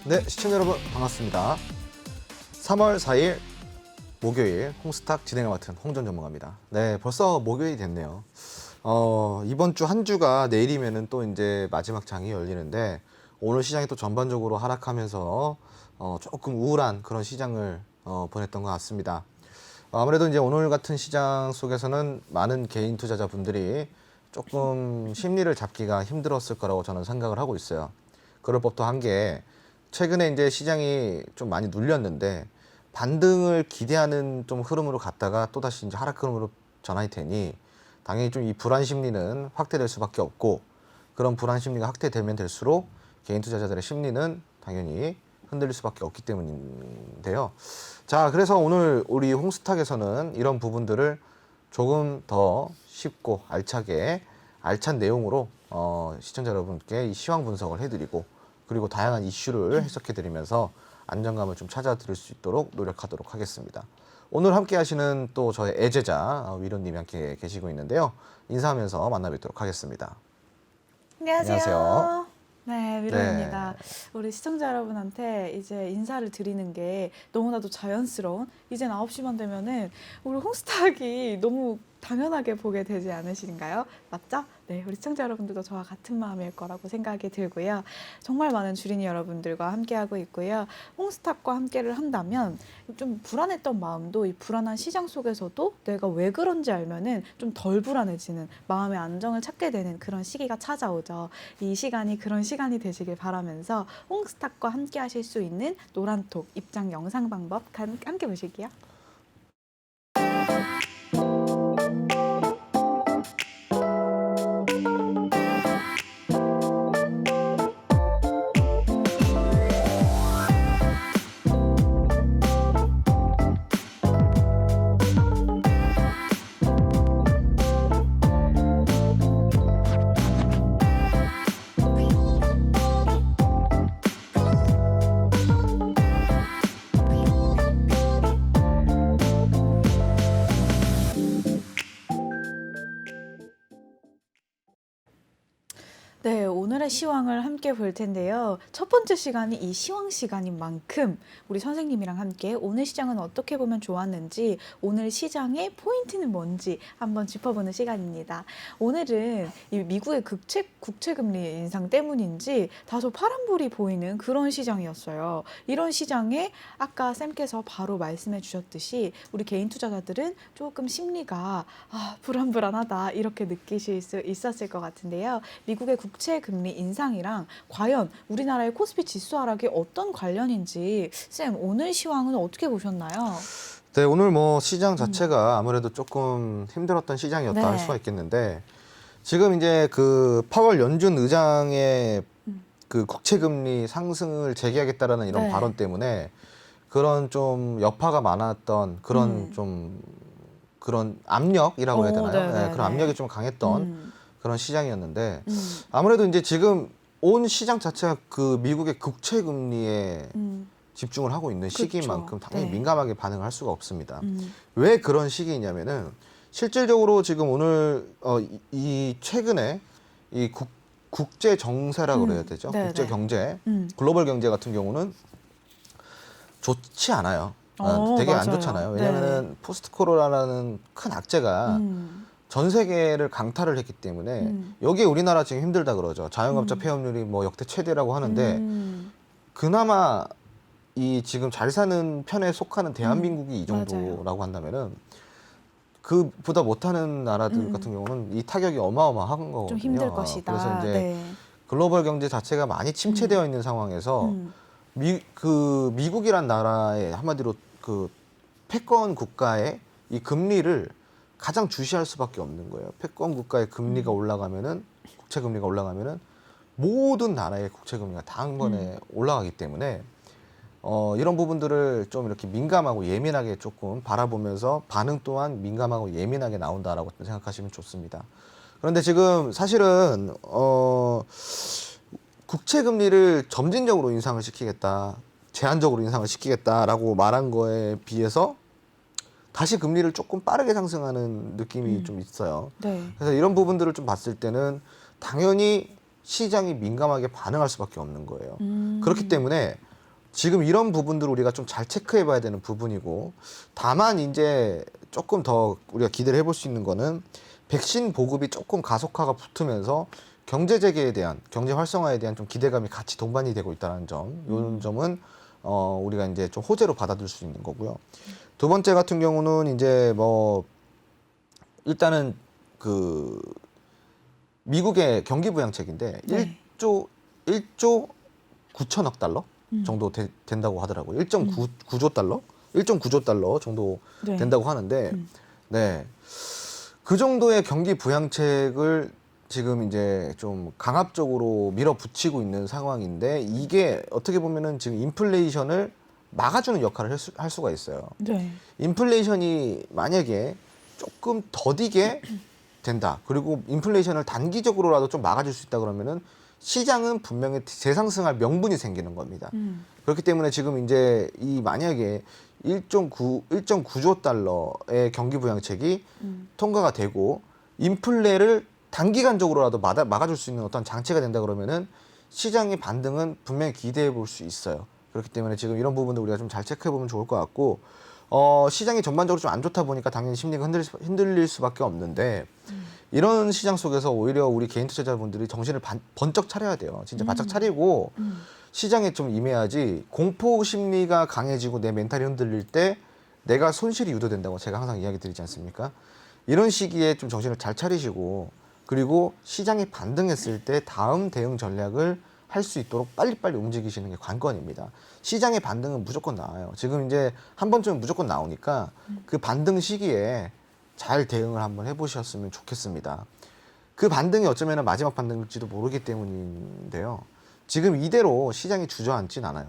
네, 시청자 여러분 반갑습니다. 3월 4일 목요일 홍스탁 진행을 맡은 홍전 전문가입니다. 네, 벌써 목요일이 됐네요. 이번 주 한 주가 내일이면은 또 이제 마지막 장이 열리는데 오늘 시장이 또 전반적으로 하락하면서 조금 우울한 그런 시장을 보냈던 것 같습니다. 아무래도 이제 오늘 같은 시장 속에서는 많은 개인 투자자분들이 조금 심리를 잡기가 힘들었을 거라고 저는 생각을 하고 있어요. 그럴 법도 한 게 최근에 이제 시장이 좀 많이 눌렸는데 반등을 기대하는 좀 흐름으로 갔다가 또다시 이제 하락 흐름으로 전환이 되니 당연히 좀 이 불안 심리는 확대될 수밖에 없고, 그런 불안 심리가 확대되면 될수록 개인 투자자들의 심리는 당연히 흔들릴 수밖에 없기 때문인데요. 자, 그래서 오늘 우리 홍스탁에서는 이런 부분들을 조금 더 쉽고 알찬 내용으로 시청자 여러분께 이 시황 분석을 해드리고, 그리고 다양한 이슈를 해석해드리면서 안정감을 좀 찾아드릴 수 있도록 노력하도록 하겠습니다. 오늘 함께 하시는 또 저의 애제자 위로님이 함께 계시고 있는데요. 인사하면서 만나 뵙도록 하겠습니다. 안녕하세요. 네, 위로입니다. 네. 우리 시청자 여러분한테 이제 인사를 드리는 게 너무나도 자연스러운, 이젠 9시만 되면은 우리 홍스탁이 너무 당연하게 보게 되지 않으신가요? 맞죠? 네, 우리 시청자 여러분들도 저와 같은 마음일 거라고 생각이 들고요. 정말 많은 주린이 여러분들과 함께하고 있고요. 홍스탁과 함께를 한다면 좀 불안했던 마음도 이 불안한 시장 속에서도 내가 왜 그런지 알면은 좀 덜 불안해지는, 마음의 안정을 찾게 되는 그런 시기가 찾아오죠. 이 시간이 그런 시간이 되시길 바라면서 홍스탁과 함께 하실 수 있는 노란톡 입장 영상 방법 함께 보실게요. 네, 오늘의 시황을 함께 볼 텐데요. 첫 번째 시간이 이 시황 시간인 만큼 우리 선생님이랑 함께 오늘 시장은 어떻게 보면 좋았는지, 오늘 시장의 포인트는 뭔지 한번 짚어보는 시간입니다. 오늘은 이 미국의 국채금리 인상 때문인지 다소 파란불이 보이는 그런 시장이었어요. 이런 시장에 아까 쌤께서 바로 말씀해 주셨듯이 우리 개인 투자자들은 조금 심리가 불안불안하다 이렇게 느끼실 수 있었을 것 같은데요. 미국의 국채 금리 인상이랑 과연 우리나라의 코스피 지수 하락이 어떤 관련인지 쌤 오늘 시황은 어떻게 보셨나요? 네, 오늘 뭐 시장 자체가 아무래도 조금 힘들었던 시장이었다 네. 할 수가 있겠는데, 지금 이제 그 파월 연준 의장의 그 국채금리 상승을 재개하겠다라는 이런 네. 발언 때문에 그런 좀 여파가 많았던 그런 좀 그런 압력이라고 해야 되나요? 네네네. 네, 그런 압력이 좀 강했던 음. 그런 시장이었는데, 아무래도 이제 지금 온 시장 자체가 그 미국의 국채 금리에 집중을 하고 있는 시기인 그렇죠. 만큼 당연히 네. 민감하게 반응을 할 수가 없습니다. 왜 그런 시기이냐면은 실질적으로 지금 오늘 이 최근에 이 국제 정세라고 그래야 되죠. 네네. 국제 경제, 음. 글로벌 경제 같은 경우는 좋지 않아요. 되게 안 맞아요. 좋잖아요. 왜냐면은 포스트 코로나라는 큰 악재가 전 세계를 강타를 했기 때문에 여기에 우리나라 지금 힘들다 그러죠. 자영업자 폐업률이 뭐 역대 최대라고 하는데 그나마 이 지금 잘 사는 편에 속하는 대한민국이 이 정도라고 한다면은 그보다 못하는 나라들 같은 경우는 이 타격이 어마어마한 거거든요. 좀 힘들 것이다. 그래서 이제 네. 글로벌 경제 자체가 많이 침체되어 있는 상황에서 미국이란 나라의 한마디로 그 패권 국가의 이 금리를 가장 주시할 수밖에 없는 거예요. 패권 국가의 금리가 올라가면은, 국채 금리가 올라가면은 모든 나라의 국채 금리가 다 한 번에 올라가기 때문에 이런 부분들을 좀 이렇게 민감하고 예민하게 조금 바라보면서 반응 또한 민감하고 예민하게 나온다라고 생각하시면 좋습니다. 그런데 지금 사실은 국채 금리를 점진적으로 인상을 시키겠다, 제한적으로 인상을 시키겠다라고 말한 거에 비해서 다시 금리를 조금 빠르게 상승하는 느낌이 좀 있어요. 네. 그래서 이런 부분들을 좀 봤을 때는 당연히 시장이 민감하게 반응할 수밖에 없는 거예요. 그렇기 때문에 지금 이런 부분들을 우리가 좀 잘 체크해 봐야 되는 부분이고, 다만 이제 조금 더 우리가 기대를 해볼 수 있는 거는 백신 보급이 조금 가속화가 붙으면서 경제 재개에 대한, 경제 활성화에 대한 좀 기대감이 같이 동반이 되고 있다는 점, 이런 점은 우리가 이제 좀 호재로 받아들일 수 있는 거고요. 두 번째 같은 경우는 이제 뭐 일단은 그 미국의 경기 부양책인데 네. 1조 9천억 달러 정도 된다고 하더라고요. 1.9조 달러? 1.9조 달러 정도 네. 된다고 하는데, 네. 그 정도의 경기 부양책을 지금 이제 좀 강압적으로 밀어붙이고 있는 상황인데, 이게 어떻게 보면은 지금 인플레이션을 막아주는 역할을 할 수가 있어요. 네. 인플레이션이 만약에 조금 더디게 된다. 그리고 인플레이션을 단기적으로라도 좀 막아줄 수 있다 그러면은 시장은 분명히 재상승할 명분이 생기는 겁니다. 그렇기 때문에 지금 이제 이 만약에 1.9조 달러의 경기 부양책이 통과가 되고 인플레를 단기간적으로라도 막아줄 수 있는 어떤 장치가 된다 그러면은 시장의 반등은 분명히 기대해 볼 수 있어요. 그렇기 때문에 지금 이런 부분도 우리가 좀 잘 체크해 보면 좋을 것 같고, 시장이 전반적으로 좀 안 좋다 보니까 당연히 심리가 흔들릴 수밖에 없는데, 이런 시장 속에서 오히려 우리 개인 투자자분들이 정신을 번쩍 차려야 돼요. 진짜 바짝 차리고 시장에 좀 임해야지, 공포 심리가 강해지고 내 멘탈이 흔들릴 때 내가 손실이 유도된다고 제가 항상 이야기 드리지 않습니까? 이런 시기에 좀 정신을 잘 차리시고, 그리고 시장이 반등했을 때 다음 대응 전략을 할 수 있도록 빨리빨리 움직이시는 게 관건입니다. 시장의 반등은 무조건 나와요. 지금 이제 한 번쯤은 무조건 나오니까 그 반등 시기에 잘 대응을 한번 해보셨으면 좋겠습니다. 그 반등이 어쩌면 마지막 반등일지도 모르기 때문인데요. 지금 이대로 시장이 주저앉진 않아요.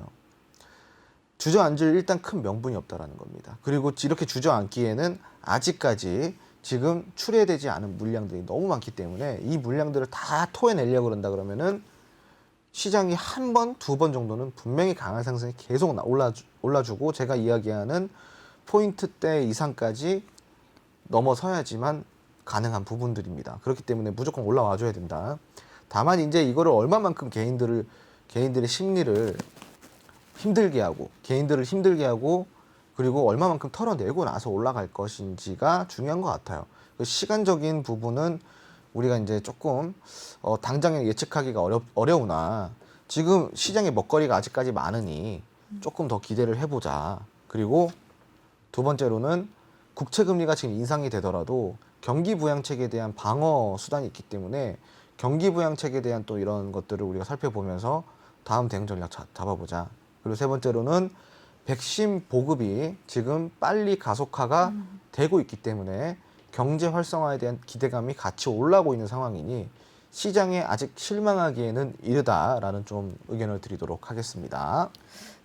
주저앉을 일단 큰 명분이 없다라는 겁니다. 그리고 이렇게 주저앉기에는 아직까지 지금 출회되지 않은 물량들이 너무 많기 때문에 이 물량들을 다 토해내려고 그런다 그러면은 시장이 한 번, 두 번 정도는 분명히 강한 상승이 계속 올라주고, 제가 이야기하는 포인트대 이상까지 넘어서야지만 가능한 부분들입니다. 그렇기 때문에 무조건 올라와줘야 된다. 다만 이제 이거를 얼마만큼 개인들의 심리를 힘들게 하고 그리고 얼마만큼 털어내고 나서 올라갈 것인지가 중요한 것 같아요. 그 시간적인 부분은 우리가 이제 조금 당장에 예측하기가 어려우나, 지금 시장의 먹거리가 아직까지 많으니 조금 더 기대를 해보자. 그리고 두 번째로는 국채 금리가 지금 인상이 되더라도 경기 부양책에 대한 방어 수단이 있기 때문에 경기 부양책에 대한 또 이런 것들을 우리가 살펴보면서 다음 대응 전략 잡아보자. 그리고 세 번째로는 백신 보급이 지금 빨리 가속화가 되고 있기 때문에 경제 활성화에 대한 기대감이 같이 올라오고 있는 상황이니 시장에 아직 실망하기에는 이르다라는 좀 의견을 드리도록 하겠습니다.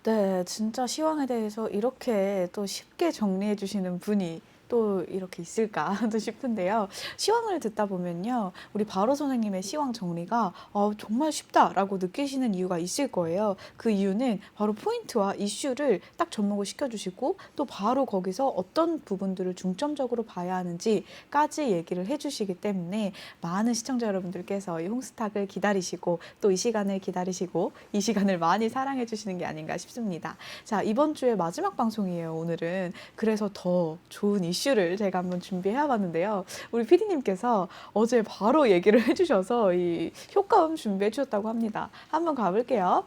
네, 진짜 시황에 대해서 이렇게 또 쉽게 정리해 주시는 분이 또 이렇게 있을까도 싶은데요. 시황을 듣다 보면요, 우리 바로 선생님의 시황 정리가 정말 쉽다라고 느끼시는 이유가 있을 거예요. 그 이유는 바로 포인트와 이슈를 딱 접목을 시켜주시고, 또 바로 거기서 어떤 부분들을 중점적으로 봐야 하는지까지 얘기를 해주시기 때문에 많은 시청자 여러분들께서 이 홍스탁을 기다리시고, 또 이 시간을 기다리시고, 이 시간을 많이 사랑해 주시는 게 아닌가 싶습니다. 자, 이번 주의 마지막 방송이에요, 오늘은. 그래서 더 좋은 이슈를 제가 한번 준비해 봤는데요. 우리 PD님께서 어제 바로 얘기를 해주셔서 이 효과음 준비해 주셨다고 합니다. 한번 가볼게요.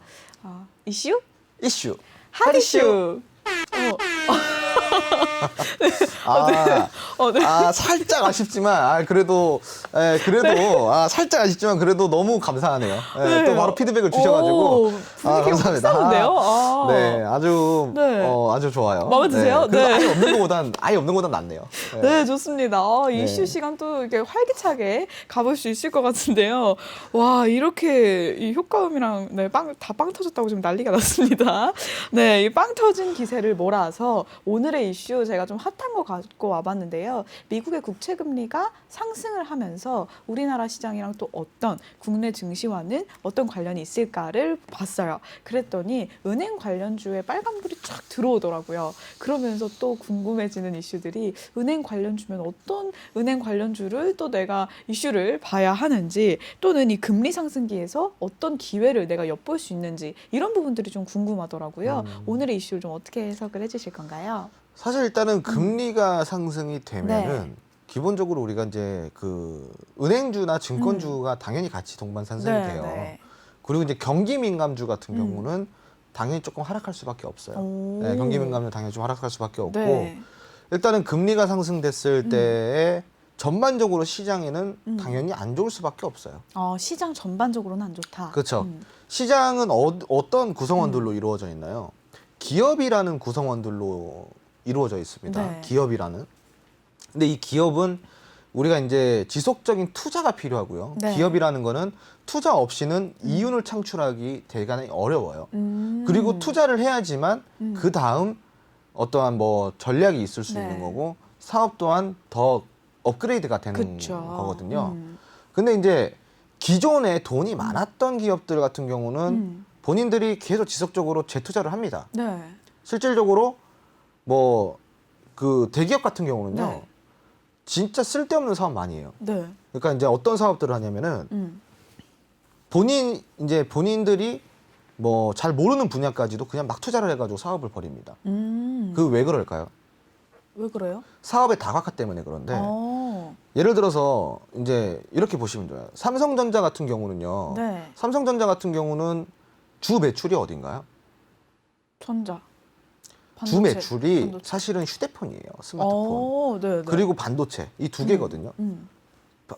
이슈? 이슈. 핫 이슈. 살짝 아쉽지만, 그래도 살짝 아쉽지만 그래도 너무 감사하네요. 네. 또 바로 피드백을 주셔가지고 감사합니다. 데요 네, 아주 네. 아주 좋아요. 마음에 드세요? 그래도 네. 아예 없는 것보단 낫네요. 네, 좋습니다. 네. 이슈 시간 또 이렇게 활기차게 가볼 수 있을 것 같은데요. 와, 이렇게 이 효과음이랑 다 빵 터졌다고 지금 난리가 났습니다. 네, 이 빵 터진 기세를 몰아서 오늘의 이슈 제가 좀 핫한 거 갖고 와봤는데요. 미국의 국채 금리가 상승을 하면서 우리나라 시장이랑 또 어떤 국내 증시와는 어떤 관련이 있을까를 봤어요. 그랬더니 은행 관련주에 빨간불이 쫙 들어오더라고요. 그러면서 또 궁금해지는 이슈들이 은행 관련주면 어떤 은행 관련주를 또 내가 이슈를 봐야 하는지, 또는 이 금리 상승기에서 어떤 기회를 내가 엿볼 수 있는지, 이런 부분들이 좀 궁금하더라고요. 오늘의 이슈를 좀 어떻게 해석을 해주실 건가요? 사실 일단은 금리가 상승이 되면은 네. 기본적으로 우리가 이제 그 은행주나 증권주가 당연히 같이 동반상승이 돼요. 네. 그리고 이제 경기 민감주 같은 음. 경우는 당연히 조금 하락할 수밖에 없어요. 오. 네, 경기 민감주 당연히 좀 하락할 수밖에 없고, 네. 일단은 금리가 상승됐을 때에 전반적으로 시장에는 당연히 안 좋을 수밖에 없어요. 시장 전반적으로는 안 좋다. 그렇죠. 시장은 어떤 구성원들로 이루어져 있나요? 기업이라는 구성원들로 이루어져 있습니다. 네. 기업이라는. 근데 이 기업은 우리가 이제 지속적인 투자가 필요하고요. 네. 기업이라는 거는 투자 없이는 이윤을 창출하기 대단히 어려워요. 음. 그리고 투자를 해야지만 그 다음 어떠한 뭐 전략이 있을 수 네. 있는 거고, 사업 또한 더 업그레이드가 되는 그쵸. 거거든요. 근데 이제 기존에 돈이 많았던 기업들 같은 경우는 본인들이 계속 지속적으로 재투자를 합니다. 네. 실질적으로 뭐 그 대기업 같은 경우는요, 네. 진짜 쓸데없는 사업 많이 해요. 네. 그러니까 이제 어떤 사업들을 하냐면은 본인들이 뭐 잘 모르는 분야까지도 그냥 막 투자를 해가지고 사업을 벌입니다. 그 왜 그럴까요? 왜 그래요? 사업의 다각화 때문에 그런데, 어. 예를 들어서 이제 이렇게 보시면 돼요. 삼성전자 같은 경우는요. 네. 삼성전자 같은 경우는 주 매출이 어딘가요? 전자. 주 반도체. 매출이 반도체. 사실은 휴대폰이에요. 스마트폰. 네, 네. 그리고 반도체. 이 두 개거든요.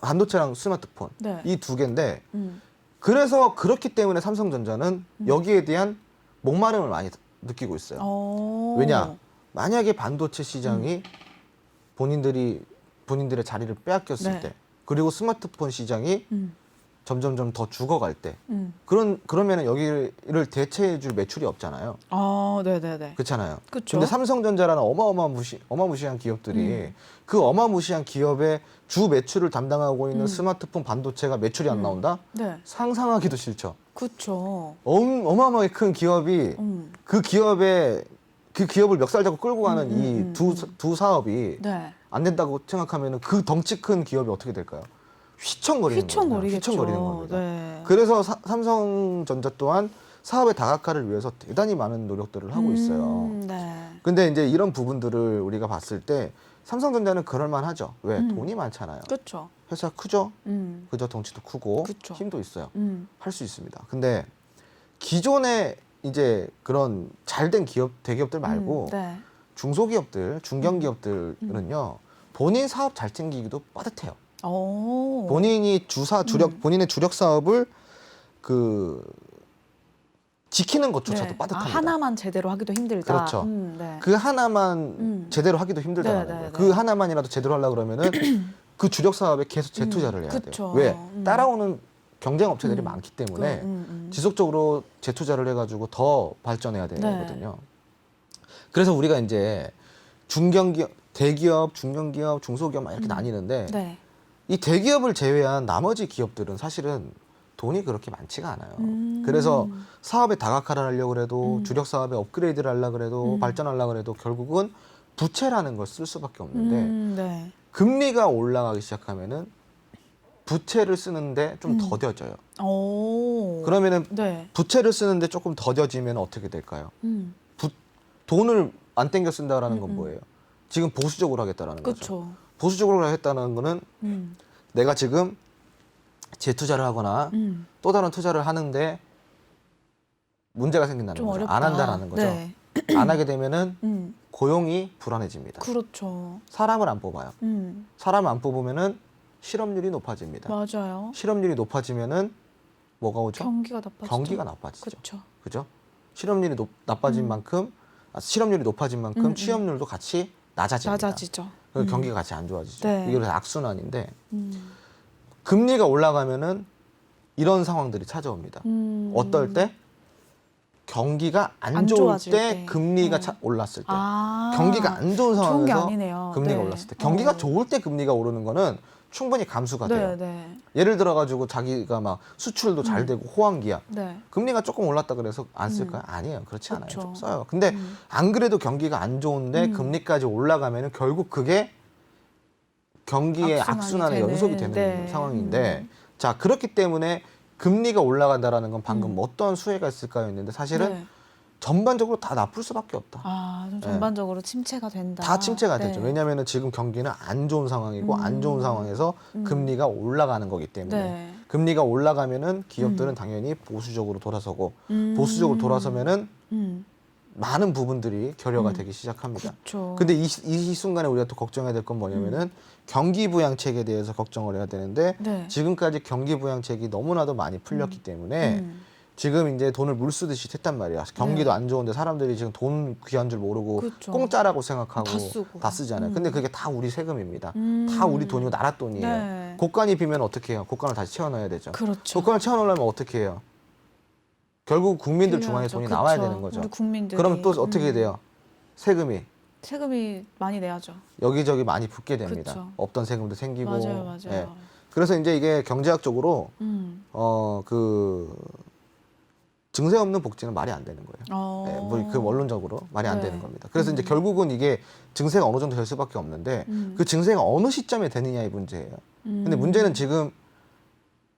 반도체랑 스마트폰. 네. 이 두 개인데, 음. 그래서 그렇기 때문에 삼성전자는 여기에 대한 목마름을 많이 느끼고 있어요. 왜냐? 만약에 반도체 시장이 본인들의 자리를 빼앗겼을 네. 때, 그리고 스마트폰 시장이 음. 점점점 더 죽어갈 때, 음. 그러면은 여기를 대체해줄 매출이 없잖아요. 네, 네, 네. 그렇잖아요. 그쵸. 근데 삼성전자라는 어마무시한 기업들이 그 어마무시한 기업의 주 매출을 담당하고 있는 스마트폰 반도체가 매출이 안 나온다? 네. 상상하기도 싫죠. 그쵸. 어마어마하게 큰 기업이 그 기업을 멱살 잡고 끌고 가는 이 두 사업이 네. 안 된다고 생각하면 그 덩치 큰 기업이 어떻게 될까요? 휘청거리는 거예요. 휘청거리는 겁니다. 네. 그래서 삼성전자 또한 사업의 다각화를 위해서 대단히 많은 노력들을 하고 있어요. 네. 근데 이제 이런 부분들을 우리가 봤을 때 삼성전자는 그럴만 하죠. 왜? 돈이 많잖아요. 그렇죠. 회사 크죠? 음. 그죠? 덩치도 크고 그쵸. 힘도 있어요. 음. 할 수 있습니다. 근데 기존에 이제 그런 잘된 대기업들 말고 네. 중소기업들, 중견기업들은요, 본인 사업 잘 챙기기도 빠듯해요. 본인이 본인의 주력 사업을 지키는 것조차도 네. 빠듯합니다. 하나만 제대로 하기도 힘들다. 그렇죠. 네. 그 하나만 제대로 하기도 힘들다는 네, 네, 거예요. 네. 그 하나만이라도 제대로 하려고 그러면은 그 주력 사업에 계속 재투자를 해야 그쵸. 돼요. 왜? 따라오는 경쟁 업체들이 많기 때문에 지속적으로 재투자를 해가지고 더 발전해야 되는 네. 거거든요. 그래서 우리가 이제 대기업, 중견기업, 중소기업 막 이렇게 나뉘는데, 네. 이 대기업을 제외한 나머지 기업들은 사실은 돈이 그렇게 많지가 않아요. 그래서 사업의 다각화를 하려고 해도 주력 사업의 업그레이드를 하려고 해도 발전하려고 해도 결국은 부채라는 걸 쓸 수밖에 없는데, 네. 금리가 올라가기 시작하면은 부채를 쓰는데 좀 더뎌져요. 그러면은 네. 부채를 쓰는데 조금 더뎌지면 어떻게 될까요? 돈을 안 땡겨 쓴다라는 건 뭐예요? 지금 보수적으로 하겠다라는 거죠. 그렇죠. 보수적으로 하겠다는 거는 내가 지금 재투자를 하거나 또 다른 투자를 하는데 문제가 생긴다는 좀 거죠. 어렵다. 안 한다라는 거죠. 네. 안 하게 되면은 고용이 불안해집니다. 그렇죠. 사람을 안 뽑아요. 사람을 안 뽑으면은 실업률이 높아집니다. 맞아요. 실업률이 높아지면은 뭐가 오죠? 경기가 나빠지죠. 경기가 나빠지죠. 그렇죠. 그죠? 실업률이 나빠진 만큼, 실업률이 높아진 만큼 취업률도 같이 낮아집니다. 낮아지죠. 그래서 경기가 같이 안 좋아지죠. 네. 이게 그래서 악순환인데, 금리가 올라가면은 이런 상황들이 찾아옵니다. 어떨 때? 경기가 안 안 좋을 좋아질 때 때. 금리가 올랐을 때. 아, 경기가 안 좋은 좋은 게 상황에서 아니네요. 금리가 네. 올랐을 때. 경기가 어. 좋을 때 금리가 오르는 거는 충분히 감수가 돼요. 네, 네. 예를 들어 가지고 자기가 막 수출도 잘 되고 호황기야. 네. 금리가 조금 올랐다 그래서 안 쓸까요? 아니에요. 그렇지 않아요. 그쵸. 좀 써요. 근데 안 그래도 경기가 안 좋은데 금리까지 올라가면은 결국 그게 경기의 악순환이 악순환의 되는, 연속이 되는 네. 상황인데 자, 그렇기 때문에 금리가 올라간다라는 건 방금 어떤 수혜가 있을까요? 했는데 사실은 네. 전반적으로 다 나쁠 수밖에 없다. 아, 좀 전반적으로 침체가 된다. 다 침체가 네. 되죠. 왜냐하면 지금 경기는 안 좋은 상황이고 안 좋은 상황에서 금리가 올라가는 거기 때문에 네. 금리가 올라가면은 기업들은 당연히 보수적으로 돌아서고 보수적으로 돌아서면은 음. 많은 부분들이 결여가 되기 시작합니다. 그렇죠. 근데 이 순간에 우리가 또 걱정해야 될 건 뭐냐면은 경기 부양책에 대해서 걱정을 해야 되는데 네. 지금까지 경기 부양책이 너무나도 많이 풀렸기 때문에 지금 이제 돈을 물 쓰듯이 했단 말이야. 경기도 네. 안 좋은데 사람들이 지금 돈 귀한 줄 모르고 그쵸. 공짜라고 생각하고 다 쓰고. 다 쓰잖아요. 근데 그게 다 우리 세금입니다. 음. 다 우리 돈이고 나라 돈이에요. 네. 곡간이 비면 어떻게 해요? 곡간을 다시 채워넣어야 되죠. 그렇죠. 곡간을 채워넣으려면 어떻게 해요? 결국 국민들 중앙에 필요하죠. 돈이 그쵸. 나와야 되는 거죠. 우리 국민들이. 그러면 또 어떻게 돼요? 세금이 세금이 많이 내야죠. 여기저기 많이 붙게 됩니다. 그쵸. 없던 세금도 생기고. 맞아요, 맞아요. 예. 그래서 이제 이게 경제학적으로 그 증세 없는 복지는 말이 안 되는 거예요. 예, 그 원론적으로 말이 안 네. 되는 겁니다. 그래서 이제 결국은 이게 증세가 어느 정도 될 수밖에 없는데 그 증세가 어느 시점에 되느냐의 문제예요. 근데 문제는 지금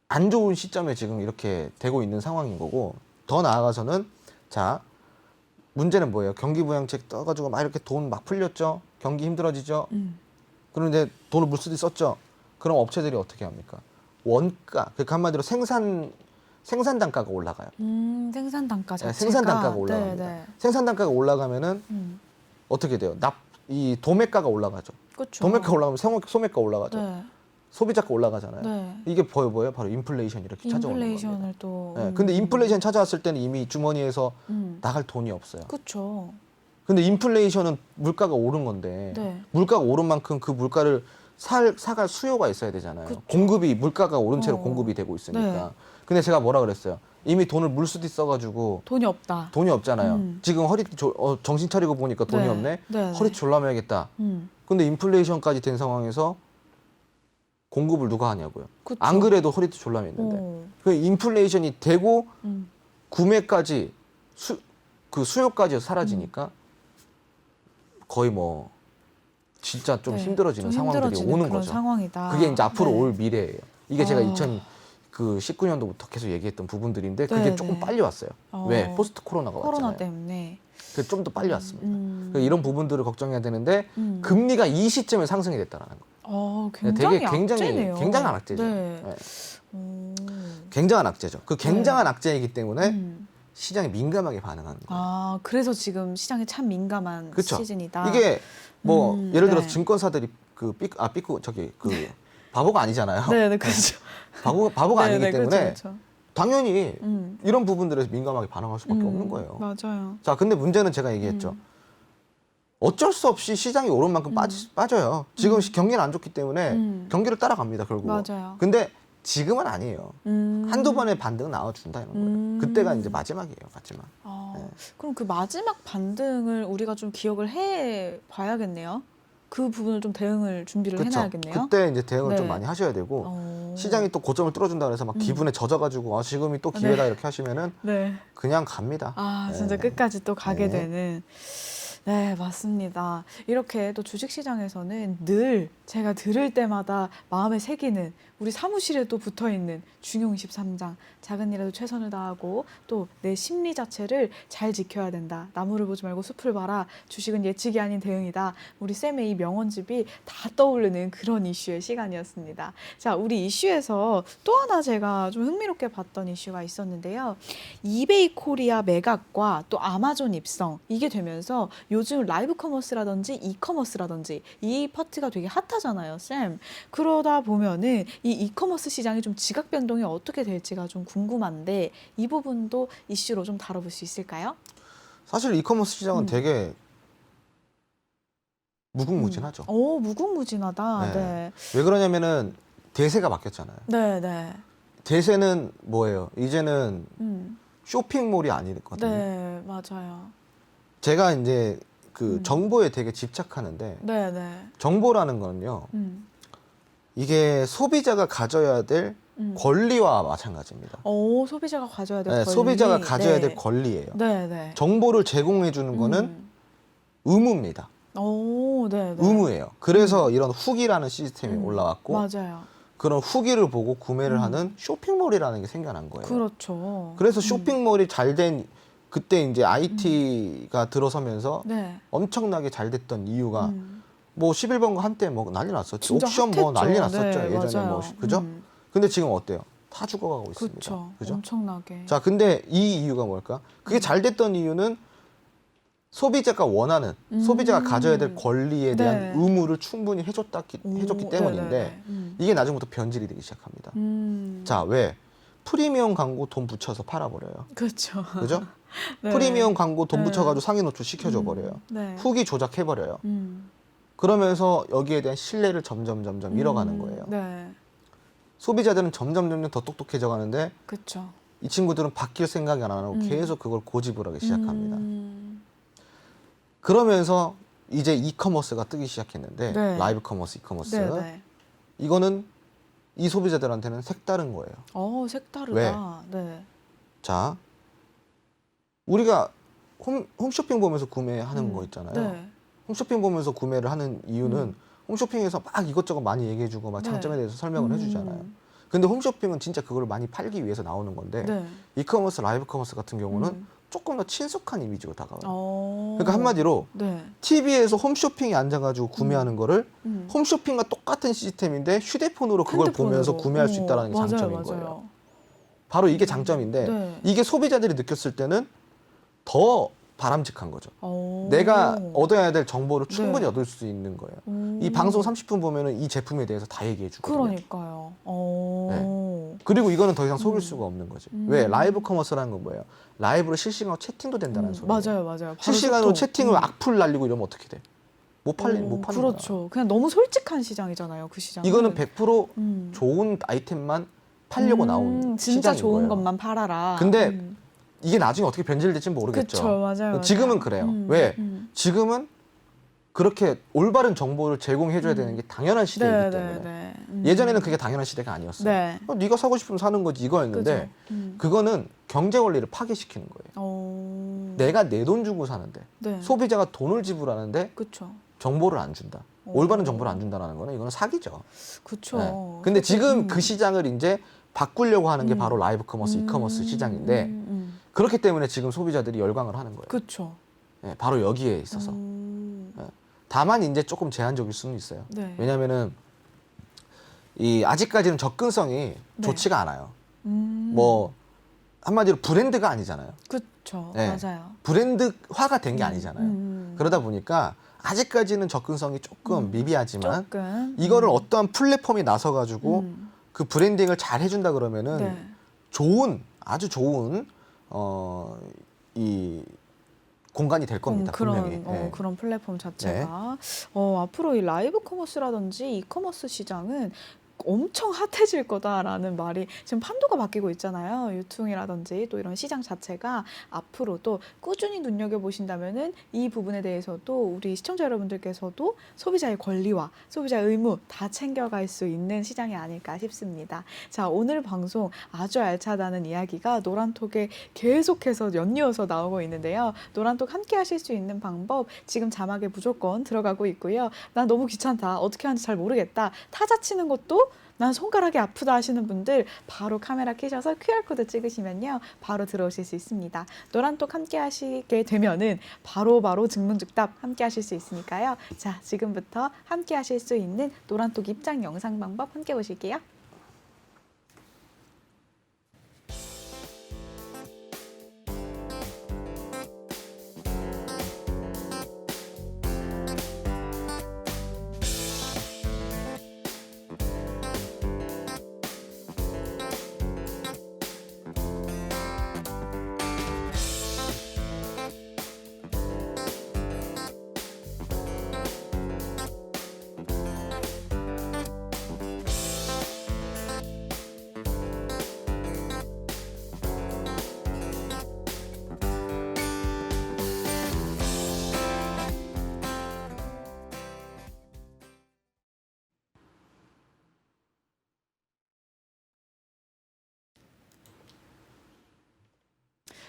안 좋은 시점에 지금 이렇게 되고 있는 상황인 거고 더 나아가서는 자 문제는 뭐예요? 경기 부양책 떠가지고 막 이렇게 돈 막 풀렸죠. 경기 힘들어지죠. 그런데 돈을 물쓰듯이 썼죠. 그럼 업체들이 어떻게 합니까? 원가, 그러니까 한마디로 생산 단가가 올라가요. 생산 단가 자체가. 생산 단가가 올라갑니다. 네, 네. 생산 단가가 올라가면은 어떻게 돼요? 이 도매가가 올라가죠. 그렇죠. 도매가 올라가면 소매가 올라가죠. 네. 소비자가 올라가잖아요. 네. 이게 뭐예요? 바로 인플레이션 이렇게 찾아오는 겁니다. 인플레이션을 또. 네, 근데 인플레이션 찾아왔을 때는 이미 주머니에서 나갈 돈이 없어요. 그렇죠. 근데 인플레이션은 물가가 오른 건데 네. 물가가 오른 만큼 그 물가를 사갈 수요가 있어야 되잖아요. 그쵸. 공급이 물가가 오른 채로 공급이 되고 있으니까. 네. 근데 제가 뭐라 그랬어요? 이미 돈을 물쓰듯이 써가지고 돈이 없다. 돈이 없잖아요. 지금 정신 차리고 보니까 돈이 네. 없네. 네. 허리 졸라매야겠다. 근데 인플레이션까지 된 상황에서 공급을 누가 하냐고요. 그쵸. 안 그래도 허리도 졸라맸는데. 오. 그 인플레이션이 되고 음. 구매까지 그 수요까지 사라지니까 거의 뭐 진짜 좀 네. 힘들어지는 좀 상황들이 힘들어지는 오는 그런 거죠. 상황이다. 그게 이제 앞으로 네. 올 미래예요. 이게 제가 어. 2019년도부터 계속 얘기했던 부분들인데 그게 네, 조금 네. 빨리 왔어요. 어. 왜? 포스트 코로나가 코로나 왔잖아요. 때문에. 그게 좀 더 빨리 왔습니다. 그러니까 이런 부분들을 걱정해야 되는데 음. 금리가 이 시점에 상승이 됐다는 거. 굉장히 되게 악재네요. 굉장한 악재죠. 네. 네. 오. 굉장한 악재죠. 그 굉장한 악재이기 때문에 음. 시장이 민감하게 반응하는 거예요. 아, 그래서 지금 시장이 참 민감한 그쵸? 시즌이다. 이게 뭐 예를 들어서 네. 증권사들이 그 바보가 아니잖아요. 네, 네, 그렇죠. 바보가 네, 아니기 네, 때문에 그렇죠, 그렇죠. 당연히 음. 이런 부분들에서 민감하게 반응할 수밖에 없는 거예요. 맞아요. 자, 근데 문제는 제가 얘기했죠. 어쩔 수 없이 시장이 오른 만큼 빠져요. 지금 경기는 안 좋기 때문에 경기를 따라갑니다, 결국. 맞아요. 근데 지금은 아니에요. 한두 번의 반등 나와준다 이런 거예요. 그때가 이제 마지막이에요, 마지막. 네. 그럼 그 마지막 반등을 우리가 좀 기억을 해 봐야겠네요. 그 부분을 좀 대응을 준비를 그쵸? 해놔야겠네요. 그때 이제 대응을 네. 좀 많이 하셔야 되고 어. 시장이 또 고점을 뚫어준다 그래서 막 기분에 젖어가지고 지금이 또 기회다 이렇게 하시면은 네. 그냥 갑니다. 아, 진짜 네. 끝까지 또 가게 네. 되는. 네, 맞습니다. 이렇게 또 주식시장에서는 늘 제가 들을 때마다 마음에 새기는 우리 사무실에도 붙어 있는 중용 23장. 작은 일에도 최선을 다하고 또 내 심리 자체를 잘 지켜야 된다. 나무를 보지 말고 숲을 봐라. 주식은 예측이 아닌 대응이다. 우리 쌤의 이 명언집이 다 떠오르는 그런 이슈의 시간이었습니다. 자, 우리 이슈에서 또 하나 제가 좀 흥미롭게 봤던 이슈가 있었는데요. 이베이 코리아 매각과 또 아마존 입성 이게 되면서 요즘 라이브 커머스라든지 이커머스라든지 이 파트가 되게 핫하잖아요, 쌤. 그러다 보면은 이 이커머스 시장이 좀 지각 변동이 어떻게 될지가 좀 궁금한데 이 부분도 이슈로 좀 다뤄볼 수 있을까요? 사실 이커머스 시장은 되게 무궁무진하죠. 오, 무궁무진하다. 네. 네. 왜 그러냐면은 대세가 바뀌었잖아요. 네, 네. 대세는 뭐예요? 이제는 쇼핑몰이 아니거든요. 네, 맞아요. 제가 이제 그 정보에 되게 집착하는데 네, 네. 정보라는 거는요. 이게 소비자가 가져야 될 권리와 마찬가지입니다. 오, 소비자가 가져야 될 네, 권리. 소비자가 가져야 네. 될 권리예요. 네, 네. 정보를 제공해 주는 거는 의무입니다. 오, 네, 네. 의무예요. 그래서 이런 후기라는 시스템이 올라왔고 맞아요. 그런 후기를 보고 구매를 하는 쇼핑몰이라는 게 생겨난 거예요. 그렇죠. 그래서 쇼핑몰이 잘 된 그때 이제 IT가 들어서면서 네. 엄청나게 잘 됐던 이유가 뭐 11번가 한때 뭐 난리 났었죠. 진짜 옥션 뭐 핫했죠. 난리 났었죠. 네, 예전에 뭐 맞아요. 그죠? 근데 지금 어때요? 다 죽어가고 있습니다. 그렇죠. 그죠? 엄청나게. 자, 근데 이 이유가 뭘까? 그게 잘 됐던 이유는 소비자가 원하는 소비자가 가져야 될 권리에 대한 네. 의무를 충분히 해줬기 오, 때문인데 네네네. 이게 나중부터 변질이 되기 시작합니다. 자, 왜? 프리미엄 광고 돈 붙여서 팔아버려요. 그렇죠. 그죠? 네. 프리미엄 광고 돈 네. 붙여가지고 상위 노출 시켜줘 버려요. 네. 후기 조작해버려요. 음. 그러면서 여기에 대한 신뢰를 점점 잃어가는 거예요. 네. 소비자들은 점점 더 똑똑해져 가는데 그렇죠. 이 친구들은 바뀔 생각이 안 하고 계속 그걸 고집을 하기 시작합니다. 그러면서 이제 이커머스가 뜨기 시작했는데 네. 라이브 커머스, 이커머스 네, 네. 이거는 이 소비자들한테는 색다른 거예요. 색다르다. 네. 자, 우리가 홈쇼핑 보면서 구매하는 거 있잖아요. 네. 홈쇼핑 보면서 구매를 하는 이유는 홈쇼핑에서 막 이것저것 많이 얘기해주고 막 네. 장점에 대해서 설명을 해주잖아요. 근데 홈쇼핑은 진짜 그걸 많이 팔기 위해서 나오는 건데 네. 이커머스, 라이브 커머스 같은 경우는 조금 더 친숙한 이미지로 다가와요. 그러니까 그러니까 한마디로 네. TV에서 홈쇼핑에 앉아가지고 구매하는 거를 음. 홈쇼핑과 똑같은 시스템인데 휴대폰으로 그걸 핸드폰으로. 보면서 구매할 수 있다는 게 맞아요, 장점인 맞아요. 거예요. 바로 이게 장점인데 네. 이게 소비자들이 느꼈을 때는 더 바람직한 거죠. 오. 내가 얻어야 될 정보를 충분히 네. 얻을 수 있는 거예요. 오. 이 방송 30분 보면은 이 제품에 대해서 다 얘기해 주거든요. 그러니까요. 오. 그리고 이거는 더 이상 속일 수가 없는 거지. 음. 왜? 라이브 커머스라는 건 뭐예요? 라이브로 실시간으로 채팅도 된다는 소리예요. 맞아요. 바로 실시간으로 소통. 채팅을 악플 날리고 이러면 어떻게 돼? 못 파는 거야. 그렇죠. 그냥 너무 솔직한 시장이잖아요. 그 시장. 이거는 100% 좋은 아이템만 팔려고 나온 진짜 시장인 좋은 거예요. 것만 팔아라. 근데 이게 나중에 어떻게 변질될지 모르겠죠. 그쵸, 맞아요. 지금은 그래요. 왜? 지금은 그렇게 올바른 정보를 제공해줘야 되는 게 당연한 시대이기 때문에. 예전에는 그게 당연한 시대가 아니었어요. 네. 네가 사고 싶으면 사는 거지 이거였는데 그거는 경제 원리를 파괴시키는 거예요. 내가 내 돈 주고 사는데 네. 소비자가 돈을 지불하는데 그쵸. 정보를 안 준다. 올바른 정보를 안 준다는 거는 이거는 사기죠. 그쵸. 네. 근데 지금 그 시장을 이제 바꾸려고 하는 게 바로 라이브 커머스, 이커머스 시장인데 그렇기 때문에 지금 소비자들이 열광을 하는 거예요. 그쵸. 네, 바로 여기에 있어서. 네. 다만 이제 조금 제한적일 수는 있어요. 네. 왜냐하면은 이 아직까지는 접근성이 네. 좋지가 않아요. 뭐 한마디로 브랜드가 아니잖아요. 그쵸. 네. 맞아요. 브랜드화가 된 게 아니잖아요. 그러다 보니까 아직까지는 접근성이 조금 미비하지만 조금. 이거를 어떠한 플랫폼이 나서 가지고 그 브랜딩을 잘 해준다 그러면은 네. 좋은 아주 좋은 이 공간이 될 겁니다. 분명히. 네. 그런 플랫폼 자체가 앞으로 이 라이브 커머스라든지 이커머스 시장은 엄청 핫해질 거다라는 말이 지금 판도가 바뀌고 있잖아요. 유통이라든지 또 이런 시장 자체가 앞으로도 꾸준히 눈여겨보신다면은 이 부분에 대해서도 우리 시청자 여러분들께서도 소비자의 권리와 소비자의 의무 다 챙겨갈 수 있는 시장이 아닐까 싶습니다. 자, 오늘 방송 아주 알차다는 이야기가 노란톡에 계속해서 연이어서 나오고 있는데요. 노란톡 함께 하실 수 있는 방법 지금 자막에 무조건 들어가고 있고요. 난 너무 귀찮다. 어떻게 하는지 잘 모르겠다. 타자 치는 것도 난 손가락이 아프다 하시는 분들 바로 카메라 켜셔서 QR코드 찍으시면요. 바로 들어오실 수 있습니다. 노란톡 함께 하시게 되면은 바로 즉문즉답 함께 하실 수 있으니까요. 자, 지금부터 함께 하실 수 있는 노란톡 입장 영상 방법 함께 보실게요.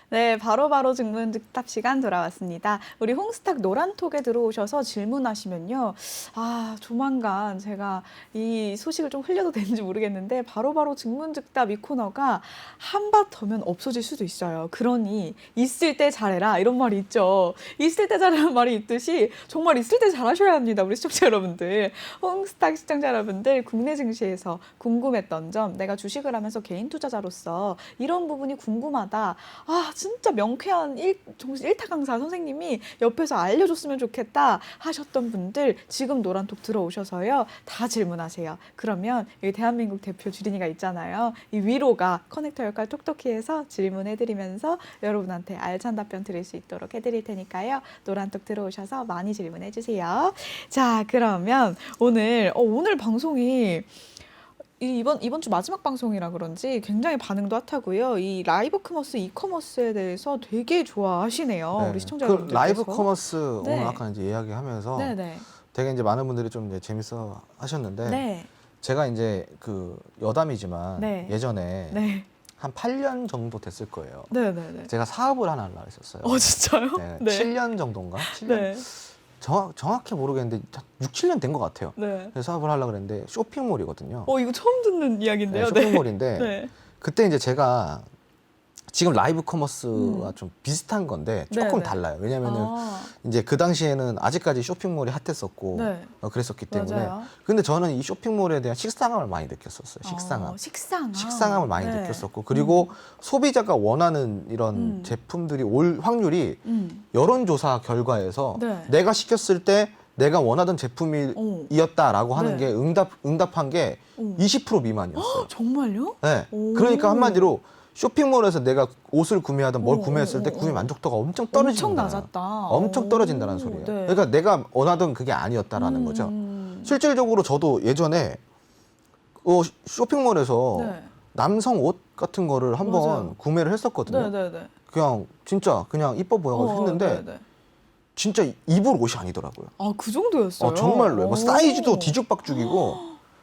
네, 바로바로 증문즉답 시간 돌아왔습니다. 우리 홍스탁 노란톡에 들어오셔서 질문하시면요. 아, 조만간 제가 이 소식을 좀 흘려도 되는지 모르겠는데 바로바로 증문즉답 이 코너가 한밭 더면 없어질 수도 있어요. 그러니 있을 때 잘해라 이런 말이 있죠. 있을 때 잘하는 말이 있듯이 정말 있을 때 잘하셔야 합니다. 우리 시청자 여러분들. 홍스탁 시청자 여러분들 국내 증시에서 궁금했던 점, 내가 주식을 하면서 개인 투자자로서 이런 부분이 궁금하다. 아, 진짜 명쾌한 정신 1타 강사 선생님이 옆에서 알려줬으면 좋겠다 하셨던 분들 지금 노란톡 들어오셔서요. 다 질문하세요. 그러면 여기 대한민국 대표 주린이가 있잖아요. 이 위로가 커넥터 역할 톡톡히 해서 질문해드리면서 여러분한테 알찬 답변 드릴 수 있도록 해드릴 테니까요. 노란톡 들어오셔서 많이 질문해주세요. 자, 그러면 오늘 방송이 이번 주 마지막 방송이라 그런지 굉장히 반응도 핫하고요. 이 라이브 커머스, 이커머스에 대해서 되게 좋아하시네요. 네. 우리 시청자 그 여러분들께서. 라이브 커머스 네. 오늘 아까 이제 이야기하면서 네네. 되게 이제 많은 분들이 좀 이제 재밌어 하셨는데 네. 제가 이제 그 여담이지만 네. 예전에 네. 한 8년 정도 됐을 거예요. 네네네. 제가 사업을 하나 하려고 했었어요. 진짜요? 네, 네. 7년 정도인가? 7년? 네. 정확히 모르겠는데 6, 7년 된 것 같아요. 네. 그래서 사업을 하려고 그랬는데 쇼핑몰이거든요. 이거 처음 듣는 이야기인데요. 네, 쇼핑몰인데 네. 그때 이제 제가 지금 라이브 커머스와 좀 비슷한 건데 조금 네, 네. 달라요. 왜냐면은 아, 이제 그 당시에는 아직까지 쇼핑몰이 핫했었고 네. 그랬었기 때문에 맞아요. 근데 저는 이 쇼핑몰에 대한 식상함을 많이 느꼈었어요. 식상함. 식상함을 많이 네. 느꼈었고 그리고 소비자가 원하는 이런 제품들이 올 확률이 여론조사 결과에서 네. 내가 시켰을 때 내가 원하던 제품이었다라고 하는 네. 게 응답한 게 20% 미만이었어요. 정말요? 네. 오. 그러니까 한마디로 쇼핑몰에서 내가 옷을 구매하든 뭘 오, 구매했을 때 오, 오. 구매 만족도가 엄청 떨어진다. 엄청 낮았다. 엄청 떨어진다는 소리예요. 네. 그러니까 내가 원하던 그게 아니었다라는 거죠. 실질적으로 저도 예전에 쇼핑몰에서 네. 남성 옷 같은 거를 한번 맞아요. 구매를 했었거든요. 네네네. 그냥 진짜 그냥 이뻐 보여서 했는데 네네. 진짜 입을 옷이 아니더라고요. 그 정도였어요? 정말로요. 뭐 오. 사이즈도 뒤죽박죽이고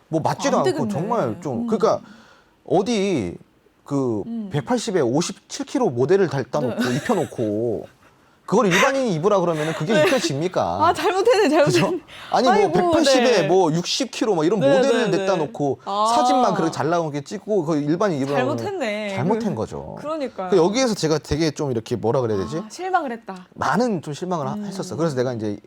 뭐 맞지도 안 않고 되겠네. 정말 좀 그러니까 어디 그 180에 57kg 모델을 달다 놓고 입혀놓고 그걸 일반인이 입으라 그러면은 그게 입혀집니까? 잘못했네. 그죠? 아니 뭐 아이고, 180에 네. 뭐 60kg 뭐 이런 네, 모델을 네, 냈다 네. 놓고 아. 사진만 그렇게 잘 나오게 찍고 그 일반인 입으라 잘못했네. 잘못한 거죠. 그러니까요. 그 여기에서 제가 되게 좀 이렇게 뭐라 그래야 되지? 실망을 했다. 많은 좀 실망을 했었어. 그래서 내가 이제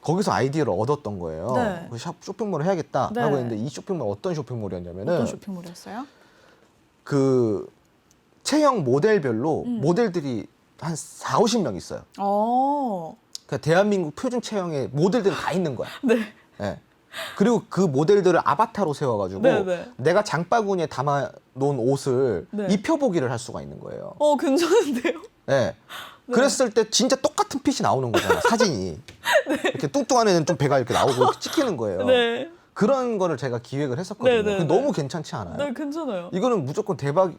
거기서 아이디어를 얻었던 거예요. 네. 그 쇼핑몰을 해야겠다 네. 하고 했는데 이 쇼핑몰 어떤 쇼핑몰이었냐면은 어떤 쇼핑몰이었어요? 그 체형 모델별로 모델들이 한 4, 50명 있어요. 그러니까 대한민국 표준 체형의 모델들이 다 있는 거야. 네. 예. 그리고 그 모델들을 아바타로 세워가지고 네, 네. 내가 장바구니에 담아 놓은 옷을 네. 입혀보기를 할 수가 있는 거예요. 괜찮은데요? 예. 그랬을 때 진짜 똑같은 핏이 나오는 거잖아, 사진이. 이렇게 뚱뚱한 애는 좀 배가 이렇게 나오고 이렇게 찍히는 거예요. 네. 그런 거를 제가 기획을 했었거든요. 네, 네, 근데 네. 너무 괜찮지 않아요? 네, 괜찮아요. 이거는 무조건 대박,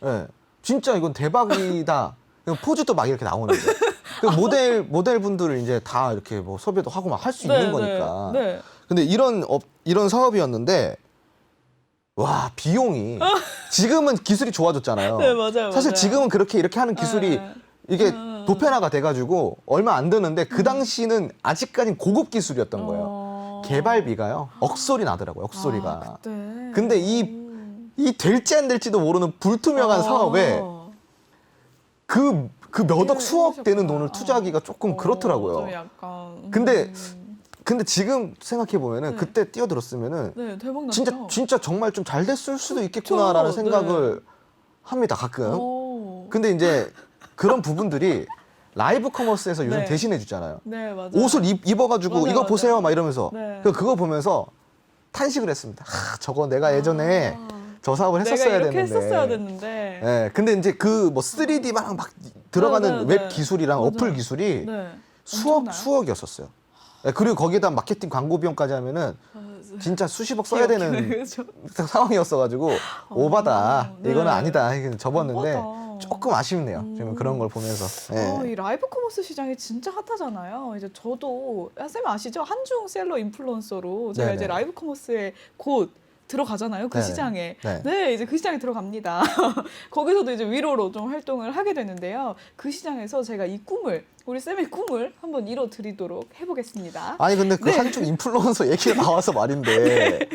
예. 진짜 이건 대박이다. 포즈도 막 이렇게 나오는 거예요. 그 모델 분들을 이제 다 이렇게 뭐 섭외도 하고 막 할 수 있는 거니까. 네. 근데 이런 사업이었는데 와 비용이 지금은 기술이 좋아졌잖아요. 네, 맞아요. 사실 맞아요. 지금은 이렇게 하는 기술이 네. 이게 보편화가 돼가지고 얼마 안 드는데 그 당시는 아직까지는 고급 기술이었던 거예요. 개발비가요 억소리 나더라고요. 억소리가. 그때. 근데 이 될지 안 될지도 모르는 불투명한 사업에 그 몇 억 수억 되는 돈을 투자하기가 조금 그렇더라고요. 좀 약간. 근데 지금 생각해 보면은 네. 그때 뛰어들었으면은 네, 대박 났죠. 진짜 정말 좀 잘 됐을 수도 있겠구나라는 그쵸, 생각을 합니다 가끔. 오. 근데 이제 그런 부분들이 라이브 커머스에서 요즘 네. 대신해 주잖아요. 네, 맞아요. 옷을 입어가지고 맞아요, 이거 맞아요. 보세요 막 이러면서 네. 그거 보면서 탄식을 했습니다. 저거 내가 예전에 저 사업을 했었어야 내가 이렇게 됐는데. 했었어야 됐는데. 예, 근데 이제 그 뭐 3D 막 들어가는 네, 웹 기술이랑 맞아요. 어플 기술이 네. 수억 엄청나요? 수억이었었어요. 예, 그리고 거기에다 마케팅 광고 비용까지 하면은 진짜 수십억 써야 되는 그렇죠. 상황이었어가지고 오바다. 네. 이거는 아니다. 이게 접었는데 오바다. 조금 아쉽네요. 지금 그런 걸 보면서. 예. 이 라이브 커머스 시장이 진짜 핫하잖아요. 이제 저도 쌤 아시죠? 한중 셀러 인플루언서로 제가 네네. 이제 라이브 커머스에 곧 들어가잖아요. 그 네네. 시장에. 네. 네, 이제 그 시장에 들어갑니다. 거기서도 이제 위로로 좀 활동을 하게 되는데요. 그 시장에서 제가 이 꿈을, 우리 쌤의 꿈을 한번 이뤄드리도록 해보겠습니다. 아니 근데 그 한중 인플루언서 얘기가 나와서 말인데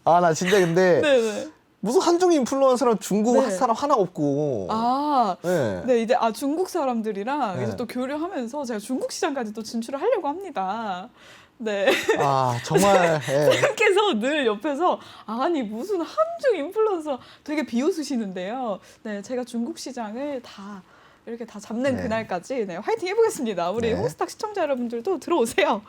아 나 진짜 근데 네네. 무슨 한중 인플루언서랑 중국 네. 사람 하나 없고 아, 네. 네, 이제 중국 사람들이랑 네. 이제 또 교류하면서 제가 중국 시장까지 또 진출을 하려고 합니다. 네. 아 정말 예. 쌤께서 늘 옆에서 아니 무슨 한중 인플루언서 되게 비웃으시는데요. 네, 제가 중국 시장을 다 이렇게 다 잡는 네. 그날까지 네, 화이팅 해보겠습니다. 우리 네. 홍스탁 시청자 여러분들도 들어오세요.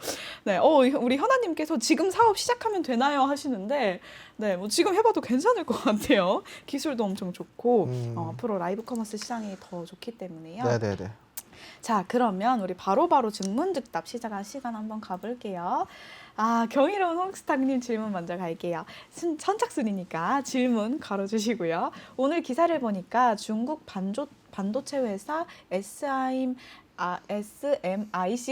네, 우리 현아님께서 지금 사업 시작하면 되나요 하시는데, 네, 뭐 지금 해봐도 괜찮을 것 같아요. 기술도 엄청 좋고 앞으로 라이브 커머스 시장이 더 좋기 때문에요. 네네네. 자, 그러면 우리 바로바로 증문즉답 시작할 시간 한번 가볼게요. 경이로운 홍스탁님 질문 먼저 갈게요. 선착순이니까 질문 걸어주시고요. 오늘 기사를 보니까 중국 반도체 회사 SMIC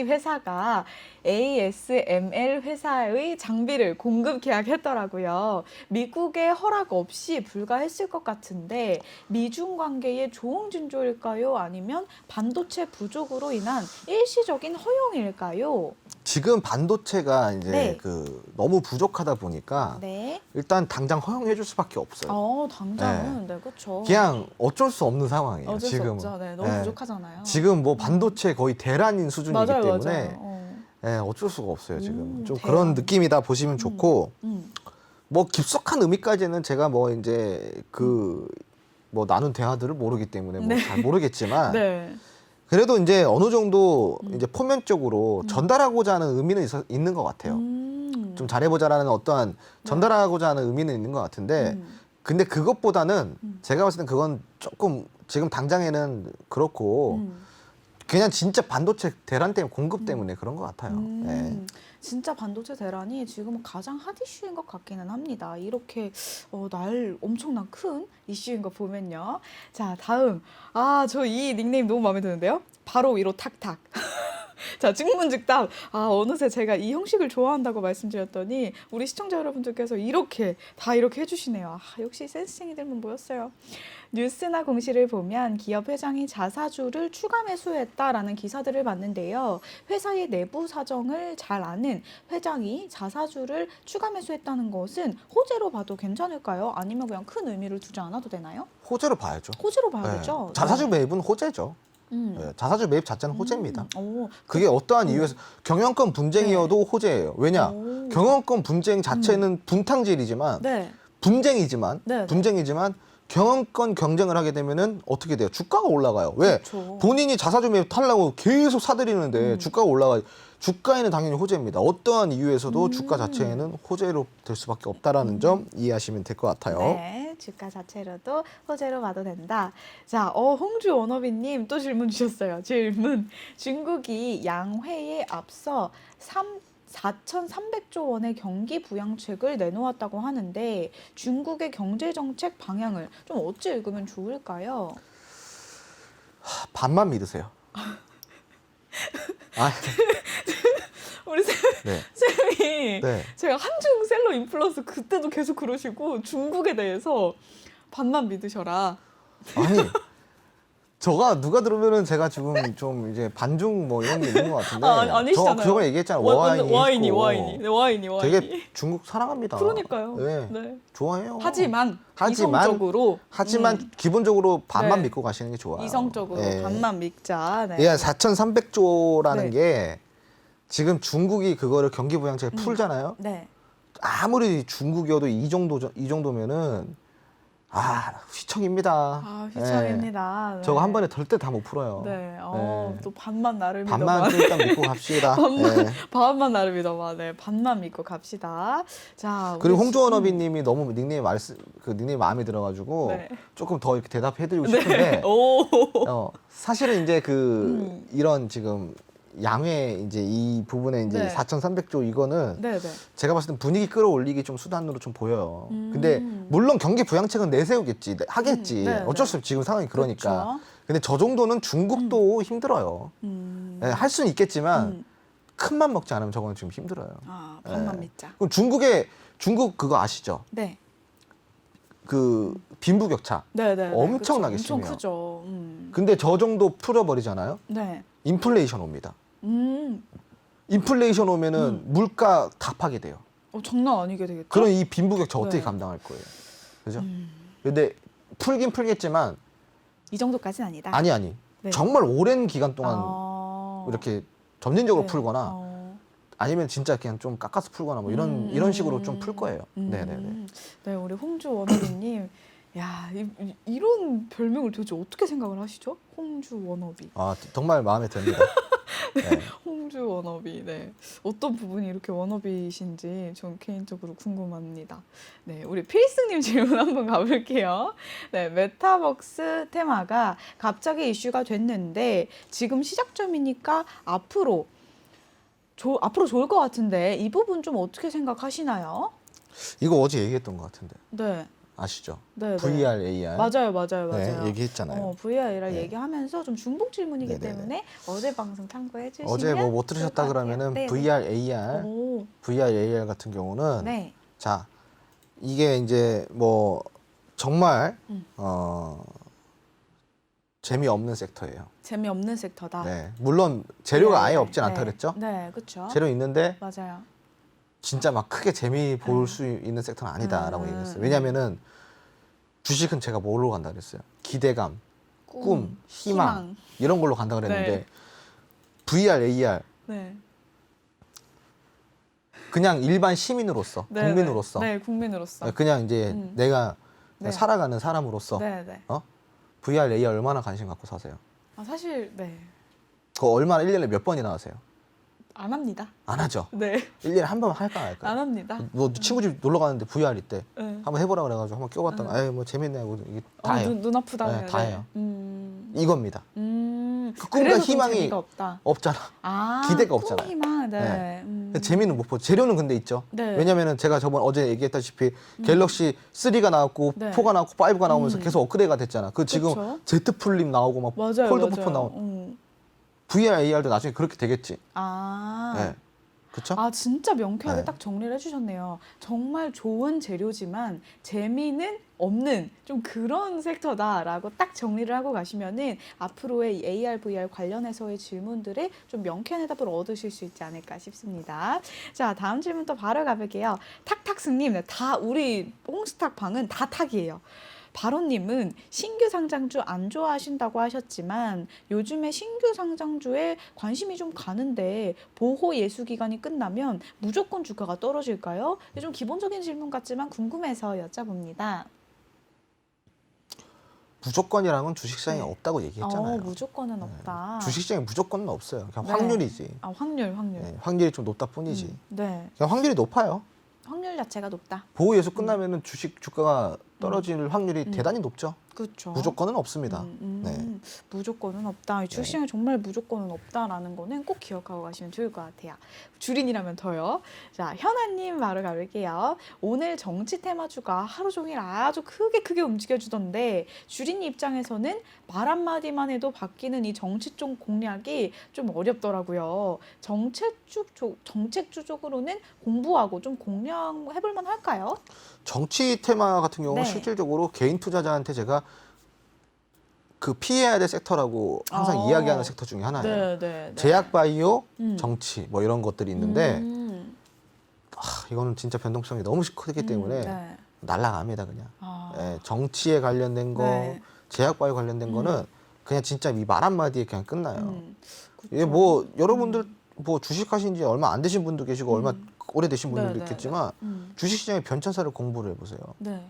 회사가 ASML 회사의 장비를 공급 계약했더라고요. 미국의 허락 없이 불가했을 것 같은데 미중 관계의 좋은 징조일까요? 아니면 반도체 부족으로 인한 일시적인 허용일까요? 지금 반도체가 이제 네. 그 너무 부족하다 보니까 네. 일단 당장 허용해 줄 수밖에 없어요. 당장은 네, 그렇죠. 그냥 어쩔 수 없는 상황이에요. 어쩔 지금은. 수 없죠. 네, 너무 네. 부족하잖아요. 지금 뭐 반도체 거의 대란인 수준이기 맞아요, 때문에 맞아요. 예, 어쩔 수가 없어요. 지금 좀 대란. 그런 느낌이다 보시면 좋고 뭐 깊숙한 의미까지는 제가 뭐 이제 그 뭐 나눈 대화들을 모르기 때문에 뭐 잘 모르겠지만 네. 그래도 이제 어느 정도 이제 포면적으로 전달하고자 하는 의미는 있는 것 같아요. 좀 잘해보자라는 어떠한 전달하고자 하는 의미는 있는 것 같은데 근데 그것보다는 제가 봤을 땐 그건 조금 지금 당장에는 그렇고 그냥 진짜 반도체 대란 때문에 공급 때문에 그런 것 같아요. 예. 진짜 반도체 대란이 지금 가장 핫 이슈인 것 같기는 합니다. 이렇게 엄청난 큰 이슈인 거 보면요. 자, 다음. 저 이 닉네임 너무 마음에 드는데요. 바로 위로 탁탁. 자, 증문즉답. 어느새 제가 이 형식을 좋아한다고 말씀드렸더니 우리 시청자 여러분들께서 이렇게 해주시네요. 역시 센스쟁이들만 모였어요. 뉴스나 공시를 보면 기업 회장이 자사주를 추가 매수했다라는 기사들을 봤는데요. 회사의 내부 사정을 잘 아는 회장이 자사주를 추가 매수했다는 것은 호재로 봐도 괜찮을까요? 아니면 그냥 큰 의미를 두지 않아도 되나요? 호재로 봐야죠. 호재로 예. 봐야겠죠. 자사주 매입은 호재죠. 예, 자사주 매입 자체는 호재입니다. 그게 어떠한 이유에서 경영권 분쟁이어도 호재예요. 왜냐? 오. 경영권 분쟁 자체는 분탕질이지만 네. 분쟁이지만 네. 경영권 경쟁을 하게 되면은 어떻게 돼요? 주가가 올라가요. 왜? 그렇죠. 본인이 자사주 매입 하려고 계속 사들이는데 주가가 올라가. 주가에는 당연히 호재입니다. 어떠한 이유에서도 주가 자체에는 호재로 될 수밖에 없다라는 점 이해하시면 될 것 같아요. 네, 주가 자체로도 호재로 봐도 된다. 자, 홍주 원어비님 또 질문 주셨어요. 질문. 중국이 양회에 앞서 4,300조 원의 경기 부양책을 내놓았다고 하는데 중국의 경제 정책 방향을 좀 어찌 읽으면 좋을까요? 반만 믿으세요. 우리 네. 쌤이 네. 제가 한중 셀러 인플루언서 그때도 계속 그러시고 중국에 대해서 반만 믿으셔라. 아니, 저가 누가 들으면은 제가 지금 좀 이제 반중 뭐 이런 게 있는 것 같은데. 아니시잖아요. 저 그거 얘기했잖아요. 와인이. 와인이. 되게 중국 사랑합니다. 그러니까요. 네. 네. 좋아해요. 하지만 이성적으로 기본적으로 반만 네. 믿고 가시는 게 좋아요. 이성적으로 예. 반만 믿자. 네. 예, 4,300조라는 네. 게 지금 중국이 그거를 경기 부양책을 풀잖아요. 네. 아무리 중국이어도 이 정도면은 휘청입니다. 휘청입니다. 예. 네. 저거 한 번에 절대 다 못 풀어요. 네. 네. 또 반만 나를 반만 믿어봐. 좀 일단 믿고 갑시다. 반만 나를 믿어봐. 네. 반만 믿고 갑시다. 자, 그리고 홍조원어비님이 너무 닉네임 마음에 들어가지고 네. 조금 더 이렇게 대답해드리고 싶은데 사실은 이제 이런 지금 양회 이제 이 부분에 이제 네. 4,300조 이거는 네. 제가 봤을 땐 분위기 끌어올리기 좀 수단으로 좀 보여요. 근데 물론 경기 부양책은 내세우겠지, 하겠지. 네, 어쩔 수 없이 지금 상황이 그러니까. 그렇죠. 근데 저 정도는 중국도 힘들어요. 예, 할 수는 있겠지만 큰 맘 먹지 않으면 저거는 지금 힘들어요. 반만 예. 믿자. 그럼 중국 그거 아시죠? 네. 그 빈부격차 네네. 엄청나게 엄청 심해요. 크죠. 근데 저 정도 풀어버리잖아요. 네. 인플레이션 옵니다. 음. 인플레이션 오면은 물가 다 파괴돼요. 장난 아니게 되겠죠? 그럼 이 빈부격차 어떻게 네. 감당할 거예요? 그죠? 근데 풀긴 풀겠지만 이 정도까지는 아니다. 아니 네. 정말 오랜 기간 동안 아. 이렇게 점진적으로 네. 풀거나 아니면 진짜 그냥 좀 깎아서 풀거나 뭐 이런 식으로 좀 풀 거예요. 네네네. 네, 우리 홍주 워너비님, 야, 이런 별명을 도대체 어떻게 생각을 하시죠? 홍주 워너비. 아 정말 마음에 듭니다. 네. 홍주 워너비. 네. 어떤 부분이 이렇게 워너비이신지 전 개인적으로 궁금합니다. 네, 우리 필승님 질문 한번 가볼게요. 네, 메타버스 테마가 갑자기 이슈가 됐는데 지금 시작점이니까 앞으로 좋을 것 같은데 이 부분 좀 어떻게 생각하시나요? 이거 어제 얘기했던 것 같은데 네. 아시죠? 네, VR, AR. 맞아요. 네, 얘기했잖아요. VR이라 네. 얘기하면서 좀 중복 질문이기 네네네. 때문에 어제 방송 참고해 주시면 어제 뭐 못 좋을 들으셨다 것 같아요. 그러면은 네, VR, AR, 오, VR, AR 같은 경우는 네. 자 이게 이제 뭐 정말 재미없는 섹터예요. 재미없는 섹터다. 네, 물론 재료가 아예 없진 않다 네. 그랬죠. 네, 그렇죠. 재료 있는데 맞아요. 진짜 막 크게 재미 볼 수 있는 섹터는 아니다라고 얘기했어요. 왜냐면은 주식은 제가 뭘로 간다 그랬어요. 기대감, 꿈, 희망 이런 걸로 간다 그랬는데 네. VR, AR 네. 그냥 일반 시민으로서 네, 국민으로서 네, 국민으로서. 그냥 이제 내가 네. 살아가는 사람으로서 네, 네. VR, AR 얼마나 관심 갖고 사세요? 사실 그거 얼마나 1년에 몇 번이나 하세요? 안 합니다. 안 하죠. 네. 1년에 한 번 할까 말까. 안 합니다. 뭐 친구 집 놀러 가는데 VR 있대. 네. 한번 해보라 그래가지고 한번 껴봤다가 에이 뭐 재밌네 하고 이게 다 해요. 눈 아프다. 네, 다 해요. 이겁니다. 그 꿈과 그래도 좀 희망이 재미가 없다. 없잖아. 꿈, 기대가 없잖아요. 희망. 네. 네. 재미는 못 보죠. 재료는 근데 있죠. 네. 왜냐면은 제가 저번 어제 얘기했다시피 갤럭시 3가 나왔고 네. 4가 나왔고 5가 나오면서 계속 업그레이드가 됐잖아. 그 지금 그쵸. Z 플립 나오고 막 맞아요. 폴드 맞아요. 4 나오고 VR, AR도 나중에 그렇게 되겠지. 네. 그렇죠? 진짜 명쾌하게 네. 딱 정리를 해주셨네요. 정말 좋은 재료지만 재미는 없는 좀 그런 섹터다라고 딱 정리를 하고 가시면은 앞으로의 AR, VR 관련해서의 질문들에 좀 명쾌한 해답을 얻으실 수 있지 않을까 싶습니다. 자, 다음 질문 또 바로 가볼게요. 탁탁승님, 네, 다 우리 홍스탁 방은 다 탁이에요. 바로님은 신규 상장주 안 좋아하신다고 하셨지만 요즘에 신규 상장주에 관심이 좀 가는데 보호 예수 기간이 끝나면 무조건 주가가 떨어질까요? 좀 기본적인 질문 같지만 궁금해서 여쭤봅니다. 무조건이라는 건 주식시장에 네. 없다고 얘기했잖아요. 무조건은 없다. 주식시장에 무조건은 없어요. 그냥 네. 확률이지. 확률. 네, 확률이 좀 높다 뿐이지. 네. 그냥 확률이 높아요. 확률 자체가 높다. 보호 예수 끝나면은 주식 주가가 떨어질 확률이 대단히 높죠. 그렇죠. 무조건은 없습니다. 네. 무조건은 없다. 주식시장에 정말 무조건은 없다라는 거는 꼭 기억하고 가시면 좋을 것 같아요. 주린이라면 더요. 자, 현아님 바로 가볼게요. 오늘 정치 테마주가 하루 종일 아주 크게 움직여주던데 주린이 입장에서는 말 한마디만 해도 바뀌는 이 정치 쪽 공략이 좀 어렵더라고요. 정책주 쪽으로는 공부하고 좀 공략해볼 만 할까요? 정치 테마 같은 경우는 네. 실질적으로 개인 투자자한테 제가 그 피해야 될 섹터라고 항상 이야기하는 섹터 중에 하나예요. 네. 제약 바이오, 정치 뭐 이런 것들이 있는데 이거는 진짜 변동성이 너무 크기 때문에 날아갑니다 그냥. 정치에 관련된 거, 네. 제약 바이오 관련된 거는 그냥 진짜 이 말 한마디에 그냥 끝나요. 그쵸. 이게 뭐 여러분들 뭐 주식하신 지 얼마 안 되신 분도 계시고 얼마 오래되신 분들도 있겠지만 주식시장의 변천사를 공부를 해보세요. 네.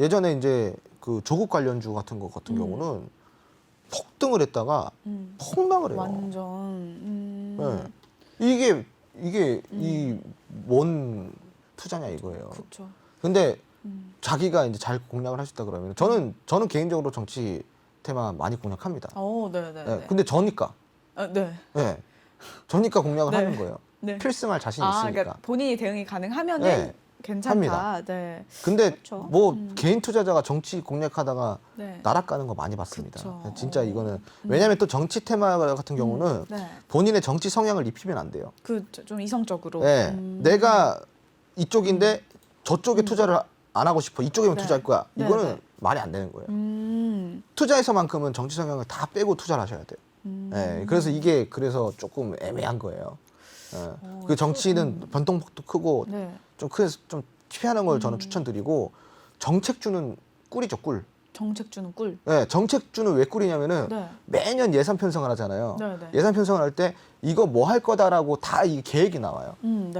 예전에 이제 그 조국 관련주 같은 경우는 폭등을 했다가 폭락을 해요. 완전. 네. 이게 이 뭔 투자냐 이거예요. 그렇죠. 근데 자기가 이제 잘 공략을 하셨다 그러면 저는 개인적으로 정치 테마 많이 공략합니다. 네. 근데 저니까. 네. 네. 저니까 공략을 네. 하는 거예요. 네. 필승할 자신이 있으니까. 그러니까 본인이 대응이 가능하면은 네. 괜찮다. 합니다. 네. 근데 그쵸. 뭐 개인 투자자가 정치 공략하다가 네. 날아가는 거 많이 봤습니다. 그쵸. 진짜 이거는 왜냐하면 또 정치 테마 같은 경우는 네. 본인의 정치 성향을 입히면 안 돼요. 좀 이성적으로. 네. 내가 이쪽인데 저쪽에 투자를 안 하고 싶어. 이쪽에만 네. 투자할 거야. 네, 이거는 네. 말이 안 되는 거예요. 투자에서만큼은 정치 성향을 다 빼고 투자를 하셔야 돼요. 예, 그래서 이게 그래서 조금 애매한 거예요. 예. 그 정치는 변동폭도 크고 네. 좀 그래서 좀 피하는 걸 저는 추천드리고 정책주는 꿀이죠, 꿀. 정책주는 꿀. 네, 정책주는 왜 꿀이냐면은 네. 매년 예산 편성을 하잖아요. 네, 네. 예산 편성을 할 때 이거 뭐 할 거다라고 다 이 계획이 나와요. 네.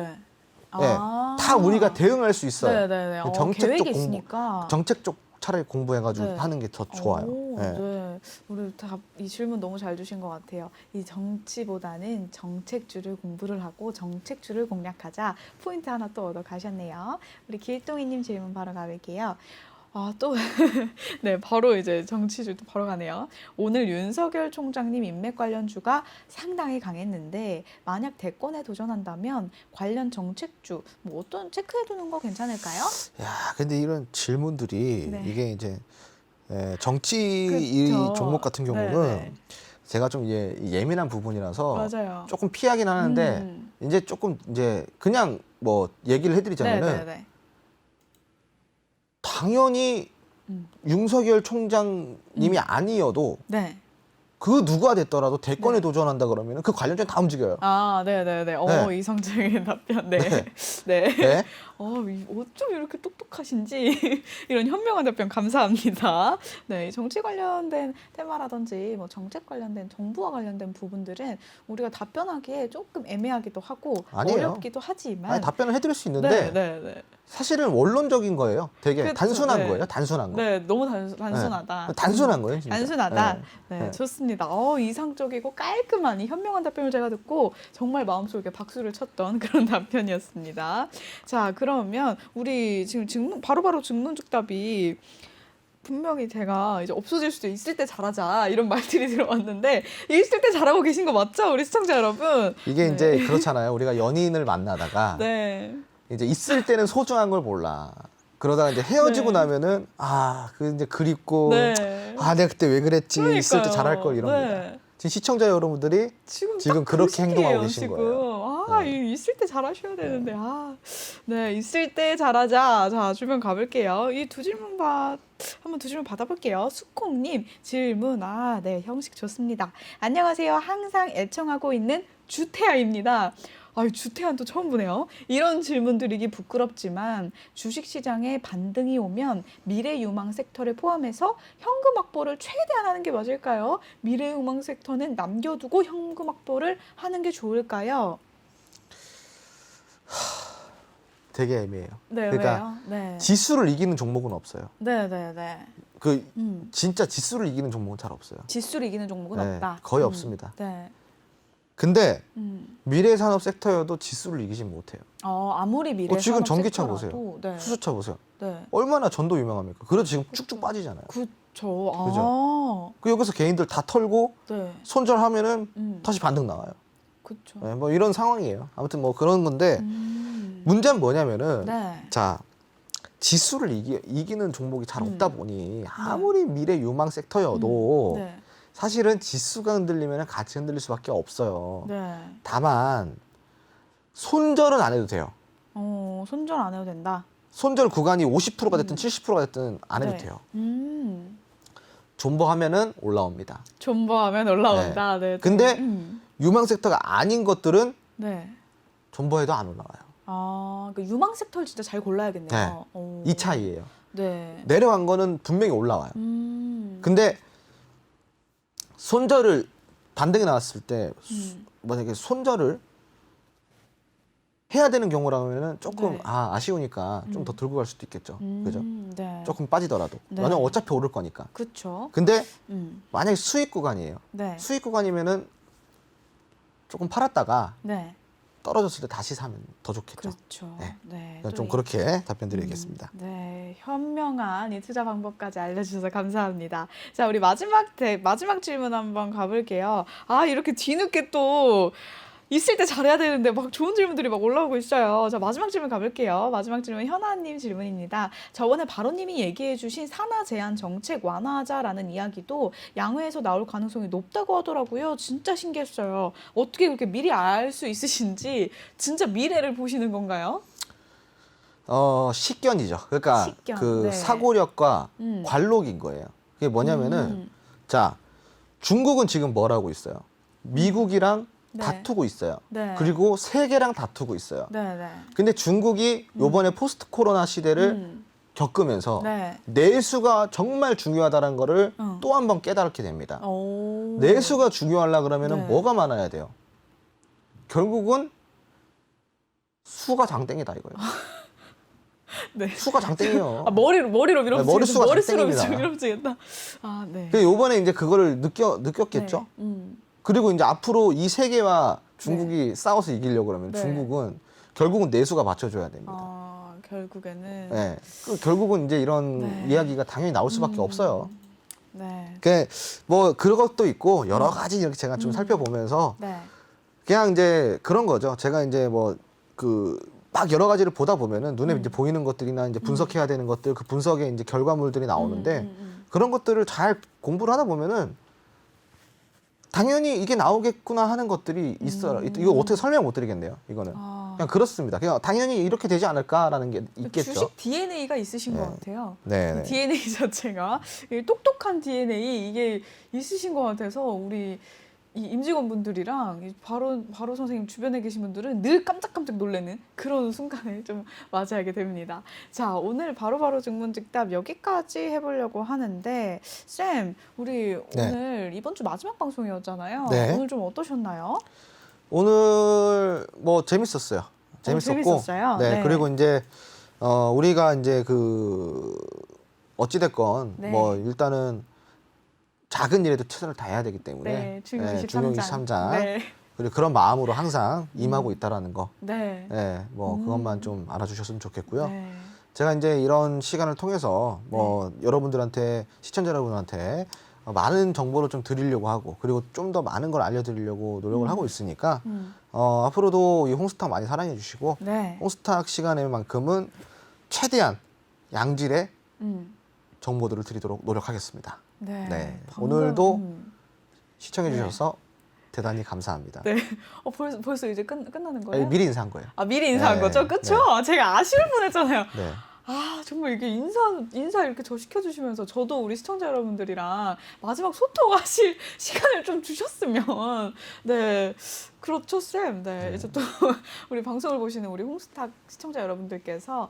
네, 다 우리가 대응할 수 있어요. 네네네. 정책 쪽 계획이 공부, 있으니까. 정책 쪽 차라리 공부해가지고 네. 하는 게 더 좋아요. 네. 네. 우리 다 이 질문 너무 잘 주신 것 같아요. 이 정치보다는 정책주를 공부를 하고 정책주를 공략하자. 포인트 하나 또 얻어 가셨네요. 우리 길동이님 질문 바로 가볼게요. 아, 또, 네, 바로 이제 정치주 또 바로 가네요. 오늘 윤석열 총장님 인맥 관련주가 상당히 강했는데, 만약 대권에 도전한다면 관련 정책주, 뭐 어떤 체크해두는 거 괜찮을까요? 야, 근데 이런 질문들이 네. 이게 이제 정치 이 그쵸. 종목 같은 경우는 네네. 제가 좀 예민한 부분이라서 맞아요. 조금 피하긴 하는데 이제 조금 이제 그냥 뭐 얘기를 해드리자면은 네네네. 당연히 윤석열 총장님이 아니어도 네. 그 누가 됐더라도 대권에 도전한다 그러면 그 관련된 다 움직여요. 아, 네네네. 네. 이성적인 답변. 네. 네. 네. 네. 어쩜 이렇게 똑똑하신지 이런 현명한 답변 감사합니다. 네, 정치 관련된 테마라든지 뭐 정책 관련된 정부와 관련된 부분들은 우리가 답변하기에 조금 애매하기도 하고 아니에요. 어렵기도 하지만 아니, 답변을 해드릴 수 있는데 네. 사실은 원론적인 거예요. 되게 그쵸, 단순한 네. 거예요. 단순한 거. 네, 너무 단순하다. 단순한 거예요. 진짜. 단순하다. 네. 네, 네. 좋습니다. 이상적이고 깔끔한 이 현명한 답변을 제가 듣고 정말 마음속에 박수를 쳤던 그런 답변이었습니다. 자, 그러면 우리 지금 바로바로 증론즉답이 분명히 제가 이제 없어질 수도 있을 때 잘하자 이런 말들이 들어왔는데 있을 때 잘하고 계신 거 맞죠? 우리 시청자 여러분. 이게 네. 이제 그렇잖아요. 우리가 연인을 만나다가 네. 이제 있을 때는 소중한 걸 몰라. 그러다가 이제 헤어지고 네. 나면은 그 이제 그립고 네. 내가 그때 왜 그랬지 있을 때 그러니까요. 잘할 걸 이럽니다. 네. 지금 시청자 여러분들이 지금 지금 딱 그렇게 그 행동하고 시기예요, 계신 지금. 거예요. 네. 있을 때 잘하셔야 되는데. 네, 있을 때 잘하자. 자, 주변 가볼게요. 이 두 질문 한번 두 질문 받아볼게요. 수콩님 질문. 네, 형식 좋습니다. 안녕하세요. 항상 애청하고 있는 주태아입니다. 주태한 또 처음 보네요. 이런 질문 드리기 부끄럽지만 주식시장에 반등이 오면 미래유망 섹터를 포함해서 현금 확보를 최대한 하는 게 맞을까요? 미래유망 섹터는 남겨두고 현금 확보를 하는 게 좋을까요? 되게 애매해요. 네, 그러니까 왜요? 네. 지수를 이기는 종목은 없어요. 네. 진짜 지수를 이기는 종목은 잘 없어요. 지수를 이기는 종목은 네, 없다. 거의 없습니다. 네. 근데 미래산업 섹터여도 지수를 이기지 못해요. 아무리 미래산업 지금 전기차 섹터라도, 보세요. 네. 수소차 보세요. 네. 얼마나 전도 유명합니까? 그래도 지금 쭉쭉 빠지잖아요. 그쵸. 여기서 개인들 다 털고 네. 손절하면은 다시 반등 나와요. 그쵸. 네, 뭐 이런 상황이에요. 아무튼 뭐 그런 건데 문제는 뭐냐면은 네. 자 지수를 이기는 종목이 잘 없다 보니 아무리 미래 유망 섹터여도 네. 사실은 지수가 흔들리면 같이 흔들릴 수밖에 없어요. 네. 다만 손절은 안 해도 돼요. 손절 안 해도 된다. 손절 구간이 50%가 됐든 70%가 됐든 안 해도 네. 돼요. 존버하면 존버하면은 올라옵니다. 올라온다. 네. 근데 음. 유망 섹터가 아닌 것들은 네. 존버해도 안 올라와요. 그 유망 섹터를 진짜 잘 골라야겠네요. 이 차이예요. 네. 내려간 거는 분명히 올라와요. 근데 손절을 반등이 나왔을 때 만약에 손절을 해야 되는 경우라면은 조금 네. 아쉬우니까 좀 더 들고 갈 수도 있겠죠. 그죠? 네. 조금 빠지더라도. 네. 왜냐면 어차피 오를 거니까. 그쵸. 근데 음. 만약에 수익 구간이에요. 네. 수익 구간이면은 조금 팔았다가 네. 떨어졌을 때 다시 사면 더 좋겠죠. 그렇죠. 네. 네. 좀 그렇게 답변 드리겠습니다. 네, 현명한 이 투자 방법까지 알려주셔서 감사합니다. 자, 우리 마지막 질문 한번 가볼게요. 이렇게 뒤늦게 또 있을 때 잘해야 되는데 막 좋은 질문들이 막 올라오고 있어요. 자, 마지막 질문 가볼게요. 마지막 질문 현아님 질문입니다. 저번에 바로님이 얘기해주신 산하 제한 정책 완화하자라는 이야기도 양회에서 나올 가능성이 높다고 하더라고요. 진짜 신기했어요. 어떻게 그렇게 미리 알 수 있으신지 진짜 미래를 보시는 건가요? 식견이죠. 그러니까 식견, 그 네. 사고력과 음. 관록인 거예요. 그게 뭐냐면은 자, 중국은 지금 뭘 하고 있어요? 미국이랑 네. 다투고 있어요. 네. 그리고 세계랑 다투고 있어요. 네, 네. 근데 중국이 요번에 포스트 코로나 시대를 음. 겪으면서 네. 내수가 정말 중요하다는 거를 어. 또 한 번 깨닫게 됩니다. 오. 내수가 중요하려 그러면은 네. 뭐가 많아야 돼요? 결국은 수가 장땡이다 이거예요. 네. 수가 장땡이에요. 아, 머리로 밀어붙이겠다. 네, 머릿수가 머릿수로 장땡입니다. 밀어붙이겠다. 아, 네. 그 요번에 이제 그거를 느꼈겠죠. 네. 그리고 이제 앞으로 이 세계와 중국이 싸워서 이기려고 그러면 네. 중국은 결국은 내수가 받쳐줘야 됩니다. 아, 결국에는 네. 결국은 이제 이런 네. 이야기가 당연히 나올 수밖에 없어요. 네. 뭐 그런 것도 있고 여러 가지 이렇게 제가 좀 살펴보면서 네. 그냥 이제 그런 거죠. 제가 이제 뭐 막 여러 가지를 보다 보면은 눈에 이제 보이는 것들이나 이제 분석해야 되는 것들, 그 분석의 이제 결과물들이 나오는데 그런 것들을 잘 공부를 하다 보면은 당연히 이게 나오겠구나 하는 것들이 있어요. 이거 어떻게 설명 못 드리겠네요. 이거는 아, 그냥 그렇습니다. 그냥 당연히 이렇게 되지 않을까라는 게 있겠죠. 주식 DNA가 있으신 것 같아요. 네. 네. DNA 자체가 이 똑똑한 DNA 이게 있으신 것 같아서 우리 이 임직원분들이랑 이 바로 선생님 주변에 계신 분들은 늘 깜짝깜짝 놀라는 그런 순간을 좀 맞이하게 됩니다. 자, 오늘 바로바로 증문즉답 여기까지 해보려고 하는데 쌤, 우리 네. 오늘 이번 주 마지막 방송이었잖아요. 네. 오늘 좀 어떠셨나요? 오늘 뭐 재밌었어요. 재밌었고, 재밌었어요? 네. 네. 그리고 이제 우리가 이제 어찌 됐건 네. 뭐 일단은 작은 일에도 최선을 다해야 되기 때문에 네, 중요 네, 23장. 중요 23장 네. 그리고 그런 마음으로 항상 임하고 있다라는 거, 네. 네, 뭐 그것만 좀 알아주셨으면 좋겠고요. 네. 제가 이제 이런 시간을 통해서 뭐 여러분들한테 시청자 여러분한테 많은 정보를 좀 드리려고 하고 그리고 좀 더 많은 걸 알려드리려고 노력을 하고 있으니까 앞으로도 이 홍스탁 많이 사랑해 주시고 네. 홍스탁 시간에만큼은 최대한 양질의 음. 정보들을 드리도록 노력하겠습니다. 네. 네. 방금, 오늘도 시청해 주셔서 대단히 감사합니다. 네. 벌써 이제 끝나는 거예요? 아니, 미리 인사한 거예요. 아, 미리 인사한 네, 거죠? 그쵸? 제가 아쉬울 뻔했잖아요. 네. 아, 정말 이게 인사 이렇게 저 시켜주시면서 저도 우리 시청자 여러분들이랑 마지막 소통하실 시간을 좀 주셨으면. 네. 그렇죠, 쌤. 네. 이제 또 우리 방송을 보시는 우리 홍스탁 시청자 여러분들께서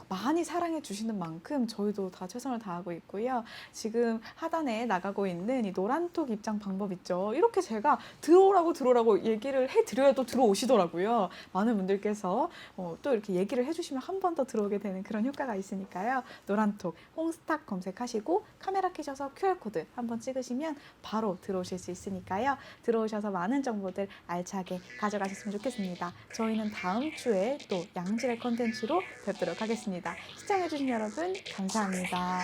많이 사랑해 주시는 만큼 저희도 다 최선을 다하고 있고요. 지금 하단에 나가고 있는 이 노란톡 입장 방법 있죠. 이렇게 제가 들어오라고 얘기를 해드려야 또 들어오시더라고요. 많은 분들께서 또 이렇게 얘기를 해주시면 한 번 더 들어오게 되는 그런 효과가 있으니까요. 노란톡 홍스탁 검색하시고 카메라 켜셔서 QR코드 한번 찍으시면 바로 들어오실 수 있으니까요. 들어오셔서 많은 정보들 알차게 가져가셨으면 좋겠습니다. 저희는 다음 주에 또 양질의 컨텐츠로 뵙도록 하겠습니다. 시청해주신 여러분 감사합니다.